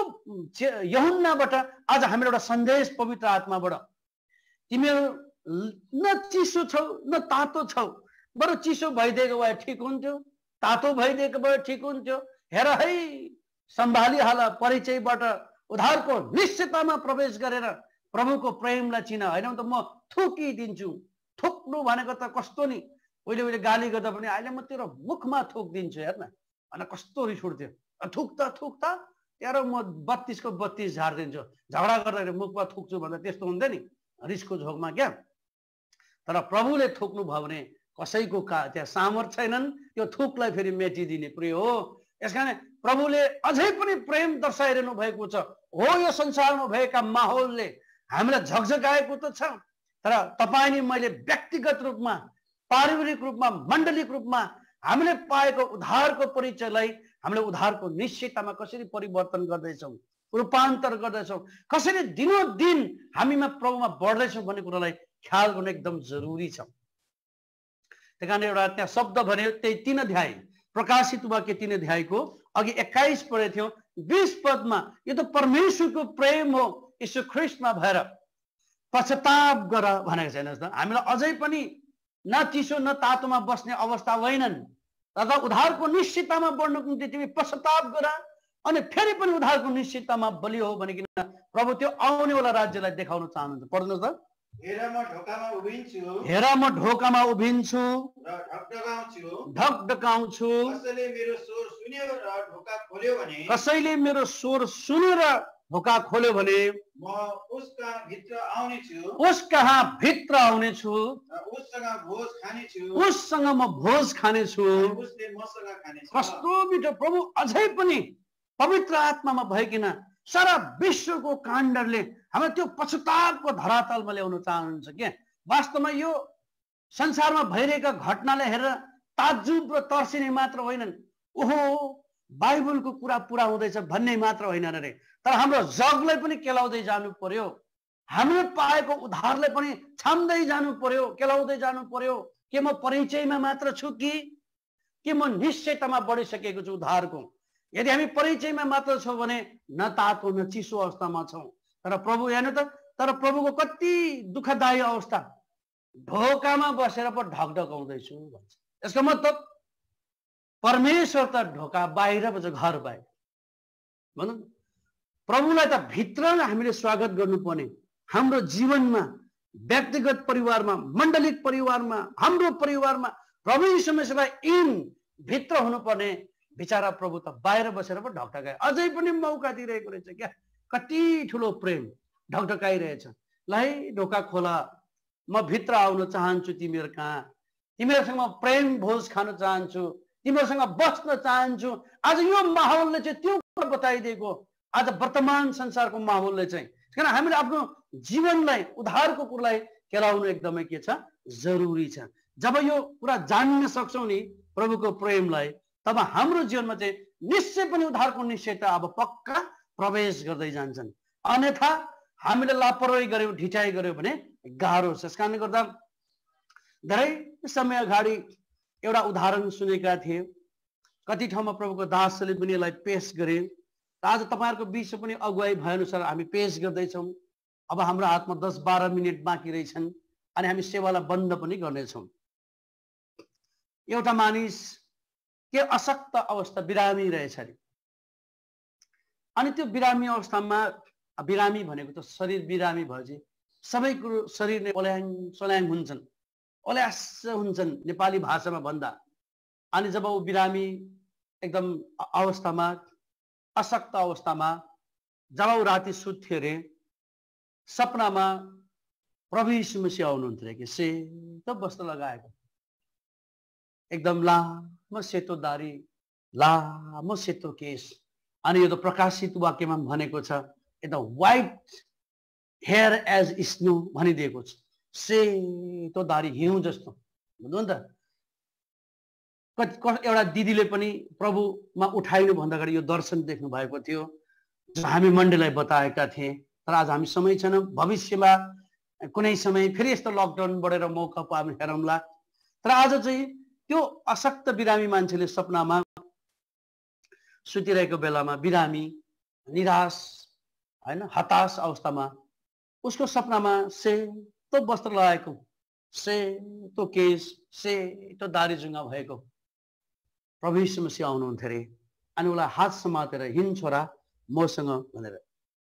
Speaker 3: यूहन्नाबाट आज हामीलाई एउटा सन्देश पवित्र आत्माबाट, तिमीहरू न चिसो छौ न तातो छौ, बरु चिसो भइदिएको भए ठिक हुन्थ्यो, तातो भइदिएको भए ठिक हुन्थ्यो। हेर है, सम्भालिहाल, परिचयबाट उद्धारको निश्चयतामा प्रवेश गरेर प्रभुको प्रेमलाई चिन। होइन त म थुकिदिन्छु। थुक्नु भनेको त कस्तो नि, उहिले गाली गर्दा पनि अहिले म तेरो मुखमा थुकिदिन्छु, हेर्न अनि कस्तो रिस उठ्थ्यो। थुक्ता तेरो म 32 को 32 झारिदिन्छु। झगडा गर्दाखेरि मुखमा थुक्छु भन्दा त्यस्तो हुँदैन नि, रिसको झोकमा क्या। तर प्रभुले थुक्नु भयो भने कसैको त्यहाँ सामर्थ्य छैनन् त्यो थुकलाई फेरि मेटिदिने। प्रिय हो, यसकारण प्रभुले अझै पनि प्रेम दर्शाइरहनु भएको छ। हो, यो संसारमा भएका माहौलले हामीलाई झकझकाएको त छ, तर तपाईँ नि मैले व्यक्तिगत रूपमा, पारिवारिक रूपमा, मण्डलिक रूपमा हामीले पाएको उद्धारको परिचयलाई हामीले उद्धारको निश्चयतामा कसरी परिवर्तन गर्दैछौँ, रूपान्तर गर्दैछौँ, कसरी दिनोदिन हामीमा प्रभुमा बढ्दैछौँ भन्ने कुरालाई ख्याल गर्नु एकदम जरुरी छ। त्यही कारण एउटा त्यहाँ शब्द भन्यो, त्यही 3 अध्याय प्रकाशित वाक्य 3 अध्यायको अघि 21 पढेको थियौँ, 20 पदमा यो त परमेश्वरको प्रेम हो यीशु ख्रीष्टमा भएर पश्चाताप गर भनेको छ। हेर्नुहोस् त, हामीलाई अझै पनि न चिसो न तातोमा बस्ने अवस्था होइनन्, तर उद्धारको निश्चयतामा बढ्नुको निम्ति तिमी पश्चाताप गर अनि फेरि पनि उद्धारको निश्चयतामा बलियो हो भनिकन प्रभु त्यो आउनेवाला राज्यलाई देखाउन चाहनुहुन्छ। पढ्नुहोस् त,
Speaker 2: हेर म ढोकामा उभिन्छु,
Speaker 3: हेर म ढोकामा उभिन्छु
Speaker 2: र
Speaker 3: ढकढकाउँछु,
Speaker 2: कसैले मेरो स्वर सुन्यो र ढोका खोल्यो भने,
Speaker 3: कसैले मेरो स्वर सुनेर ढोका खोल्यो भने
Speaker 2: म उसका भित्र आउनेछु,
Speaker 3: उस कहाँ भित्र आउनेछु,
Speaker 2: र उससँग भोज खानेछु,
Speaker 3: उससँग म भोज खानेछु।
Speaker 2: अनि उसले मसँग खानेछ।
Speaker 3: कस्तो मिठो! प्रभु अझै पनि पवित्र आत्मामा भइकन सारा विश्वको काण्डले हामी त्यो पश्चातापको धरातलमा ल्याउन चाहनुहुन्छ के। वास्तवमा यो संसारमा भइरहेका घटनाले हेरेर ताज्जुब र तर्सिने मात्र होइनन्, ओहो बाइबलको कुरा पुरा हुँदैछ भन्ने मात्र होइन रे, तर हाम्रो जगलाई पनि केलाउँदै जानु पर्यो, हामीले पाएको उद्धारलाई पनि छाम्दै जानु पर्यो, केलाउँदै जानु पर्यो। के म परिचयमा मात्र छु कि म निश्चयतामा बढिसकेको छु उद्धारको? यदि हामी परिचयमा मात्र छौँ भने न तातो न चिसो अवस्थामा छौँ। तर प्रभु हेर्नु त, तर प्रभुको कति दुःखदायी अवस्था, ढोकामा बसेर पो ढकढकाउँदैछु भन्छ। यसको मतलब परमेश्वर त ढोका बाहिर भन्छ, घर बाहिर भनौँ। प्रभुलाई त भित्र हामीले स्वागत गर्नुपर्ने, हाम्रो जीवनमा, व्यक्तिगत परिवारमा, मण्डलिक परिवारमा, हाम्रो परिवारमा प्रभु यीशु मसीहलाई इन भित्र हुनुपर्ने बिचारा प्रभु त बाहिर बसेर पो ढकढकाए, अझै पनि मौका दिइरहेको रहेछ क्या। कति ठुलो प्रेम ढकढकाइरहेछ। ल है ढोका खोला, म भित्र आउन चाहन्छु तिमीहरू कहाँ, तिमीहरूसँग प्रेम भोज खान चाहन्छु, तिमीहरूसँग बस्न चाहन्छु। आज यो माहौलले चाहिँ त्यो कुरा बताइदिएको, आज वर्तमान संसारको माहौलले चाहिँ। किन हामीले आफ्नो जीवनलाई, उद्धारको कुरालाई केलाउनु एकदमै के छ, जरुरी छ। जब यो कुरा जान्न सक्छौँ नि प्रभुको प्रेमलाई, तब हाम्रो जीवनमा चाहिँ निश्चय पनि उद्धारको निश्चयता अब पक्का प्रवेश गर्दै जान्छन्। अन्यथा हामीले लापरवाही गर्यौँ, ढिठाइ गर्यौँ भने गाह्रो छ। त्यस कारणले गर्दा धेरै समय अगाडि एउटा उदाहरण सुनेका थिए, कति ठाउँमा प्रभुको दासले पनि यसलाई पेश गरे। आज तपाईँहरूको बिचमा पनि अगुवाई भएअनुसार हामी पेश गर्दैछौँ। अब हाम्रो हातमा 10-12 मिनट बाँकी रहेछन् अनि हामी सेवालाई बन्द पनि गर्नेछौँ। एउटा मानिस के अशक्त अवस्था, बिरामी रहेछ अरे। अनि त्यो बिरामी अवस्थामा, बिरामी भनेको त शरीर बिरामी भएपछि सबै कुरो शरीर नै ओल्याङ सोल्याङ हुन्छन्, ओल्यास हुन्छन् नेपाली भाषामा भन्दा। अनि जब ऊ बिरामी एकदम अवस्थामा, अशक्त अवस्थामा जब ऊ राति सुत्थ्यो अरे, सपनामा प्रभु यीशु मसीह आउनुहुन्थ्यो कि सेतो वस्त्र लगाएको, एकदम लामो सेतो दारी, लामो सेतो केश। अनि यो त प्रकाशित वाक्यमा भनेको छ, एकदम व्हाइट हेयर एज स्नो भनिदिएको छ, सेतो दारी हिउँ जस्तो बुझ्नु नि त। एउटा दिदीले पनि प्रभुमा उठाइनु भन्दा अगाडि यो दर्शन देख्नु भएको थियो, जो हामी मण्डलीलाई बताएका थिए। तर आज हामी समय छैन, भविष्यमा कुनै समय फेरि यस्तो लकडाउन बढेर मौका पो हामी हेरौँला। तर आज चाहिँ त्यो अशक्त बिरामी मान्छेले सपनामा सुतिरहेको बेलामा, बिरामी निराश हैन हताश अवस्थामा, उसको सपनामा सेतो वस्त्र लगाएको, सेतो केश, सेतो दारी जुङ्गा भएको प्रभु यीशु मसीह आउनुहुन्थ्यो अरे। अनि उसलाई हात समातेर हिँड छोरा मसँग भनेर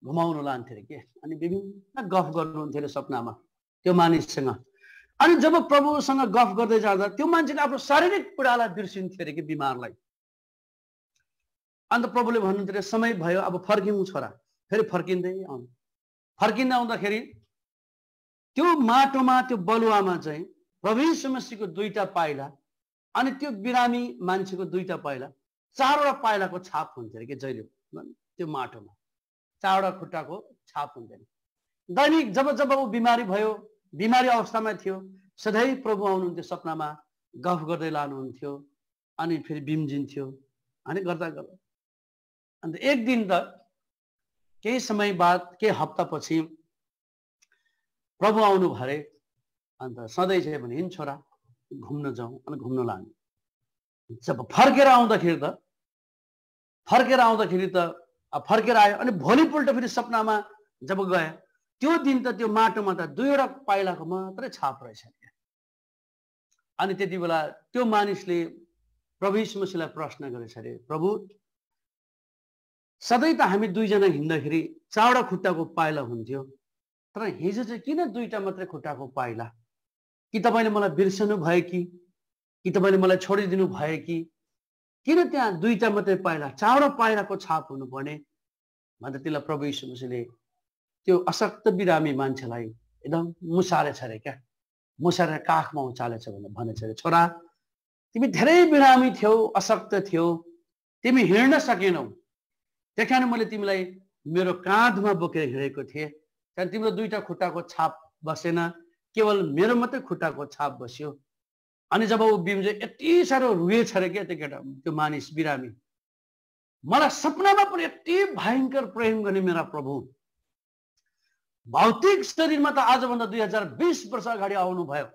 Speaker 3: घुमाउनु लान्थ्यो अरे के। अनि विभिन्न गफ गर्नुहुन्थ्यो अरे सपनामा त्यो मानिससँग। अनि जब प्रभुसँग गफ गर्दै जाँदा त्यो मान्छेले आफ्नो शारीरिक पीडालाई बिर्सिन्थ्यो अरे कि, बिमारलाई। अन्त प्रभुले भन्नुहुन्थ्यो अरे समय भयो, अब फर्किनु छोरा। फेरि फर्किँदै आउनु, फर्किँदै आउँदाखेरि त्यो माटोमा, त्यो बलुवामा चाहिँ प्रभु यीशु मसीहको 2टा पाइला अनि त्यो बिरामी मान्छेको 2टा पाइला, 4वटा पाइलाको छाप हुन्थ्यो अरे कि जहिले त्यो माटोमा 4वटा खुट्टाको छाप हुन्थ्यो। दैनिक जब जब ऊ बिमारी भयो, बिमारी अवस्थामा थियो, सधैँ प्रभु आउनुहुन्थ्यो सपनामा, गफ गर्दै लानुहुन्थ्यो अनि फेरि बिम्जिन्थ्यो। अनि गर्दा गर्दा अन्त एक दिन त केही समय बाद, केही हप्तापछि प्रभु आउनु भरे। अन्त सधैँ चाहिँ भने हिँड छोरा घुम्न जाउँ, अनि घुम्न लानु। जब फर्केर आउँदाखेरि फर्केर आयो। अनि भोलिपल्ट फेरि सपनामा जब गए, त्यो दिन त त्यो माटोमा त 2वटा पाइलाको मात्रै छाप रहेछ। अनि त्यति बेला त्यो मानिसले प्रभु यीशु मसीहलाई प्रश्न गरेछ अरे, प्रभु सधैँ त हामी 2जना हिँड्दाखेरि 4वटा खुट्टाको पाइला हुन्थ्यो, तर हिजो चाहिँ किन 2टा मात्रै खुट्टाको पाइला? कि तपाईँले मलाई बिर्सनु भयो कि तपाईँले मलाई छोडिदिनु भयो कि किन त्यहाँ 2टा मात्रै पाइला, 4वटा पाइलाको छाप हुनुपर्ने? भन्दा त्यसलाई प्रभु यीशु मसीहले त्यो अशक्त बिरामी मान्छेलाई एकदम मुसारेछ अरे क्या, मुसारेर काखमा उचालेछ भनेछ अरे, छोरा तिमी धेरै बिरामी थियौ, अशक्त थियौ, तिमी हिँड्न सकेनौ, त्यही कारण मैले तिमीलाई मेरो काँधमा बोकेर हिँडेको थिएँ। त्यहाँदेखि तिम्रो 2टा खुट्टाको छाप बसेन, केवल मेरो मात्रै खुट्टाको छाप बस्यो। अनि जब ऊ बिम्जे यति साह्रो रुएछ अरे क्या त्यो केटा, त्यो मानिस बिरामी, मलाई सपनामा पनि यति भयङ्कर प्रेम गर्ने मेरा प्रभु भौतिक शरीरमा त आजभन्दा 2020 वर्ष अगाडि आउनुभयो।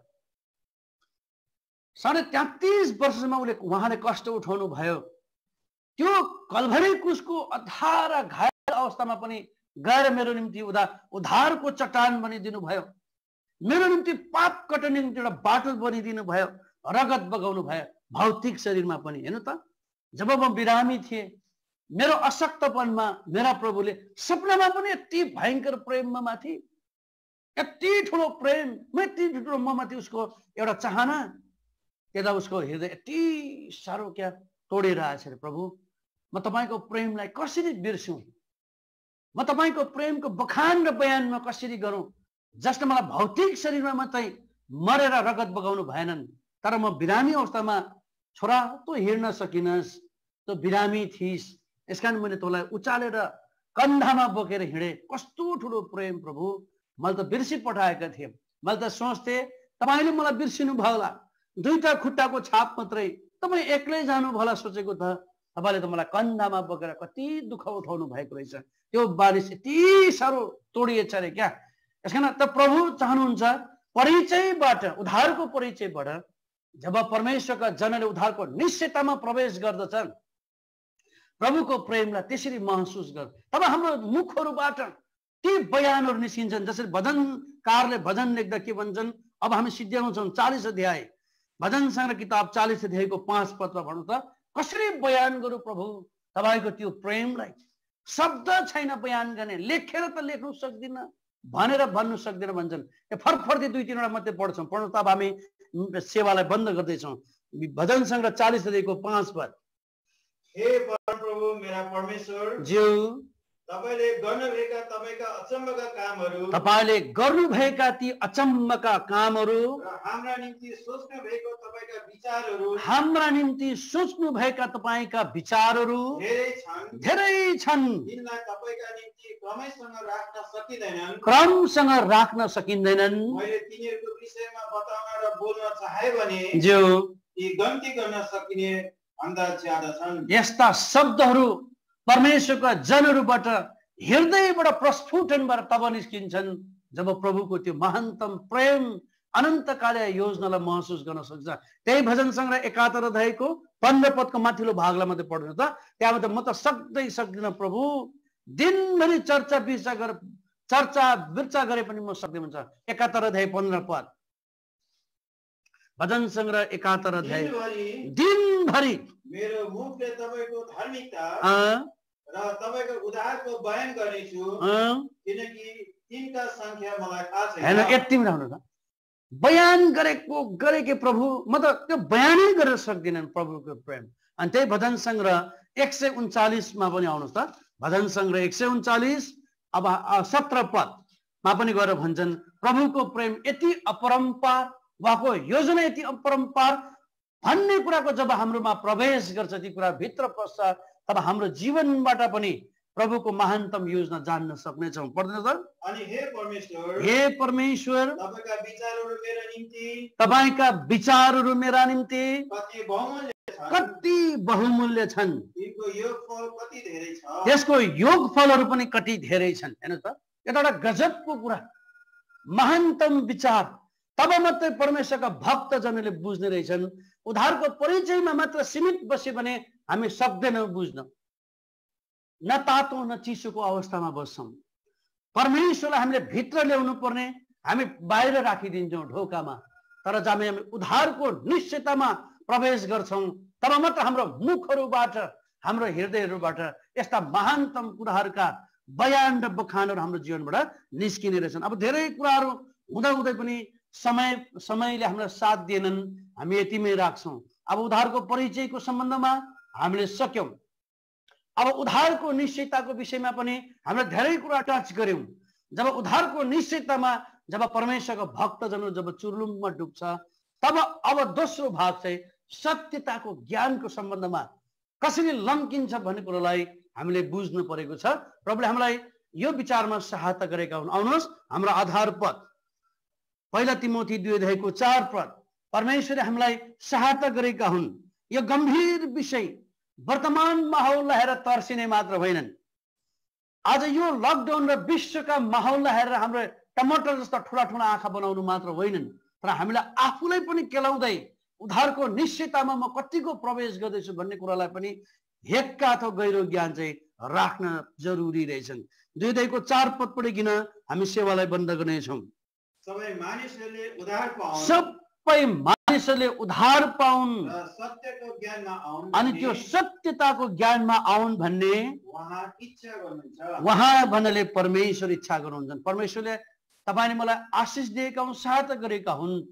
Speaker 3: 33.5 वर्षमा उहाँले कष्ट उठाउनु भयो। त्यो कल्भरी क्रुसको अधार घायल अवस्थामा पनि गएर मेरो निम्ति उद्धारको चट्टान बनिदिनु भयो, मेरो निम्ति पाप कटने निम्ति एउटा बाटो बनिदिनु भयो, रगत बगाउनु भयो भौतिक शरीरमा पनि। हेर्नु त, जब म बिरामी थिएँ, मेरो अशक्तपनमा मेरा प्रभुले सपनामा पनि यति भयङ्कर प्रेममा माथि यति ठुलो प्रेम, यति ठुलो ममाथि उसको एउटा चाहना, त्यता उसको हृदय यति साह्रो क्या तोडेर आएछ अरे प्रभु, म तपाईँको प्रेमलाई कसरी बिर्सौँ, म तपाईँको प्रेमको बखान र बयान म कसरी गरौँ, जसले मलाई भौतिक शरीरमा मात्रै मरेर रगत बगाउनु भएनन्, तर म बिरामी अवस्थामा छोरा तँ हिँड्न सकिनस्, तँ बिरामी थिइस्, यसकारण मैले तँलाई उचालेर कन्धामा बोकेर हिँडे। कस्तो ठुलो प्रेम प्रभु, मैले त बिर्सी पठाएका थिएँ। मैले त सोच्थेँ तपाईँले मलाई बिर्सिनु भयो होला, दुईटा खुट्टाको छाप मात्रै, तपाईँ एक्लै जानु भला सोचेको त, तपाईँले त मलाई कन्धामा बोकेर कति दुःख उठाउनु भएको रहेछ। त्यो बारिश यति साह्रो तोडिएछ अरे क्या। यसकारण त प्रभु चाहनुहुन्छ परिचयबाट, उद्धारको परिचयबाट जब परमेश्वरका जनले उद्धारको निश्चयतामा प्रवेश गर्दछन्, प्रभुको प्रेमलाई त्यसरी महसुस गर्छ, तब हाम्रो मुखहरूबाट ती बयानहरू निस्किन्छन्। जसरी भजनकारले भजन लेख्दा के भन्छन्, अब हामी सिद्ध्याउँछौँ 40 अध्याय, भजन सङ्ग्रह किताब 40 अध्यायको 5 पदमा भन्नु त, कसरी बयान गरौँ प्रभु तपाईँको त्यो प्रेमलाई, शब्द छैन बयान गर्ने, लेखेर त लेख्नु सक्दिनँ, भनेर भन्नु सक्दैन भन्छन्। फरफर्ती 2-3 मात्रै पढ्छौँ, पढ्नु त अब हामी सेवालाई बन्द गर्दैछौँ। भजन सङ्ग्रह 40 अध्यायको 5 पद।
Speaker 2: हे परमप्रभु मेरा परमेश्वर,
Speaker 3: ज्यू
Speaker 2: तपाईले गर्नुभएका तपाईका अचम्मका कामहरू,
Speaker 3: तपाईले गर्नुभएका ती अचम्मका कामहरू,
Speaker 2: र हाम्रा निम्ति सोच्नु भएको तपाईका विचारहरू,
Speaker 3: हाम्रा निम्ति सोच्नु भएका तपाईँका विचारहरू धेरै छन्,
Speaker 2: तिनलाई तपाईका निम्ति क्रमसँग राख्न सकिँदैनन्,
Speaker 3: क्रमसँग राख्न सकिँदैनन्।
Speaker 2: मैले तिनीहरूको विषयमा बताउन र बोल्न चाहे भने
Speaker 3: जो
Speaker 2: यी गन्ती गर्न सकिने भन्दा ज्यादा छन्।
Speaker 3: यस्ता शब्दहरू परमेश्वरका जनहरूबाट हृदयबाट प्रस्फुटनबाट तब निस्किन्छन् जब प्रभुको त्यो महानतम प्रेम अनन्तकालीन योजनालाई महसुस गर्न सक्छ। त्यही भजन सङ्ग्रह 71 अध्यायको 15 पदको माथिल्लो भागलाई मात्रै पढ्नु त, त्यहाँबाट म त सक्दिनँ प्रभु, दिनभरि चर्चा विर्चा गरे पनि म सक्दिनँ भन्छ। 71 अध्याय 15 पद, भजन सङ्ग्रह 71 अध्याय। दिनभरि
Speaker 2: मेरो मुखले तपाईको धार्मिकता र तपाईको उद्धारको बयान गर्नेछु, किनकि तिनका संख्या मलाई थाहा छैन।
Speaker 3: हैन, यति राम्रो छ, बयान गरेको प्रभु, म त त्यो बयानै गर्न सक्दिनँ प्रभुको प्रेम। अनि त्यही भजन सङ्ग्रह 139 मा पनि आउनुहोस् त, भजन सङ्ग्रह 139 अब 17 पदमा पनि गएर भन्छन्, प्रभुको प्रेम यति अपरम्पार, उहाँको योजना यति अपरम्पार भन्ने कुराको जब हाम्रोमा प्रवेश गर्छ, ती कुरा भित्र पस्छ, तब हाम्रो जीवनबाट पनि प्रभुको महानतम योजना जान्न सक्नेछौँ। पढ्दैन त,
Speaker 2: अनि
Speaker 3: हे परमेश्वर
Speaker 2: तपाईका विचारहरू मेरा निम्ति,
Speaker 3: तपाईका विचारहरू मेरा निम्ति
Speaker 2: कति बहुमूल्य छन्,
Speaker 3: कति बहुमूल्य छन्,
Speaker 2: तिनको योगफल कति धेरै छ,
Speaker 3: त्यसको योगफलहरू पनि कति धेरै छन्। हेर्नु त, एउटा गजबको कुरा, महानतम विचार तब मात्रै परमेश्वरका भक्तजनले बुझ्ने रहेछन्। उद्धारको परिचयमा मात्र सीमित बस्यो भने हामी सक्दैनौँ बुझ्न, न तातो न चिसोको अवस्थामा बस्छौँ। परमेश्वरलाई हामीले भित्र ल्याउनु पर्ने, हामी बाहिर राखिदिन्छौँ ढोकामा, तर जब हामी उद्धारको निश्चयतामा प्रवेश गर्छौँ तब मात्र हाम्रो मुखहरूबाट, हाम्रो हृदयहरूबाट यस्ता महानतम कुराहरूका बयान र बखानहरू हाम्रो जीवनबाट निस्किने रहेछन्। अब धेरै कुराहरू हुँदाहुँदै पनि समयले हामीलाई साथ दिएनन्, हामी यतिमै राख्छौँ। अब उद्धारको परिचयको सम्बन्धमा हामीले सक्यौँ, अब उद्धारको निश्चयताको विषयमा पनि हामीले धेरै कुरा टच गर्यौँ। जब उद्धारको निश्चयतामा जब परमेश्वरको भक्तजनहरू जब चुर्लुममा डुब्छ, तब अब दोस्रो भाग चाहिँ सत्यताको ज्ञानको सम्बन्धमा कसरी लम्किन्छ भन्ने कुरालाई हामीले बुझ्नु परेको छ। प्रभुले हामीलाई यो विचारमा सहायता गरेका हुन्। आउनुहोस्, हाम्रो आधार पद 1 तिमोथी 2 अध्यायको 4 पद, परमेश्वरले हामीलाई सहायता गरेका हुन्। यो गम्भीर विषय वर्तमान माहौललाई हेरेर तर्सिने मात्र होइनन्। आज यो लकडाउन र विश्वका माहौललाई हेरेर हाम्रो टमाटर जस्ता ठुला ठुला आँखा बनाउनु मात्र होइनन्, तर हामीलाई आफूलाई पनि केलाउँदै उद्धारको निश्चयतामा म कतिको प्रवेश गर्दैछु भन्ने कुरालाई पनि हेक्का अथवा गहिरो ज्ञान चाहिँ राख्न जरुरी रहेछन्। 2 अध्यायको 4 पद पढिकन हामी सेवालाई बन्द गर्नेछौँ।
Speaker 2: सबै मानिसहरूले उद्धार पाउन् सत्यको ज्ञानमा आउन्,
Speaker 3: अनि त्यो सत्यताको ज्ञानमा आउन् भन्ने
Speaker 2: उहाँ इच्छा गर्नुहुन्छ।
Speaker 3: उहाँ भन्नाले परमेश्वर इच्छा गर्नुहुन्छ। परमेश्वरले तपाईले मलाई आशिष दिएका हुन्, सहायता गरेका हुन्।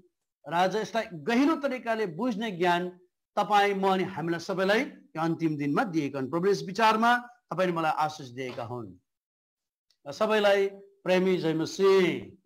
Speaker 3: राजा, यसलाई गहिरो तरिकाले बुझ्ने ज्ञान तपाईँ, म अनि हामीलाई सबैलाई यो अन्तिम दिनमा दिएका हुन्। प्रभु, यस विचारमा तपाईले मलाई आशिष दिएका हुन्। सबैलाई प्रेमी जय मसीह।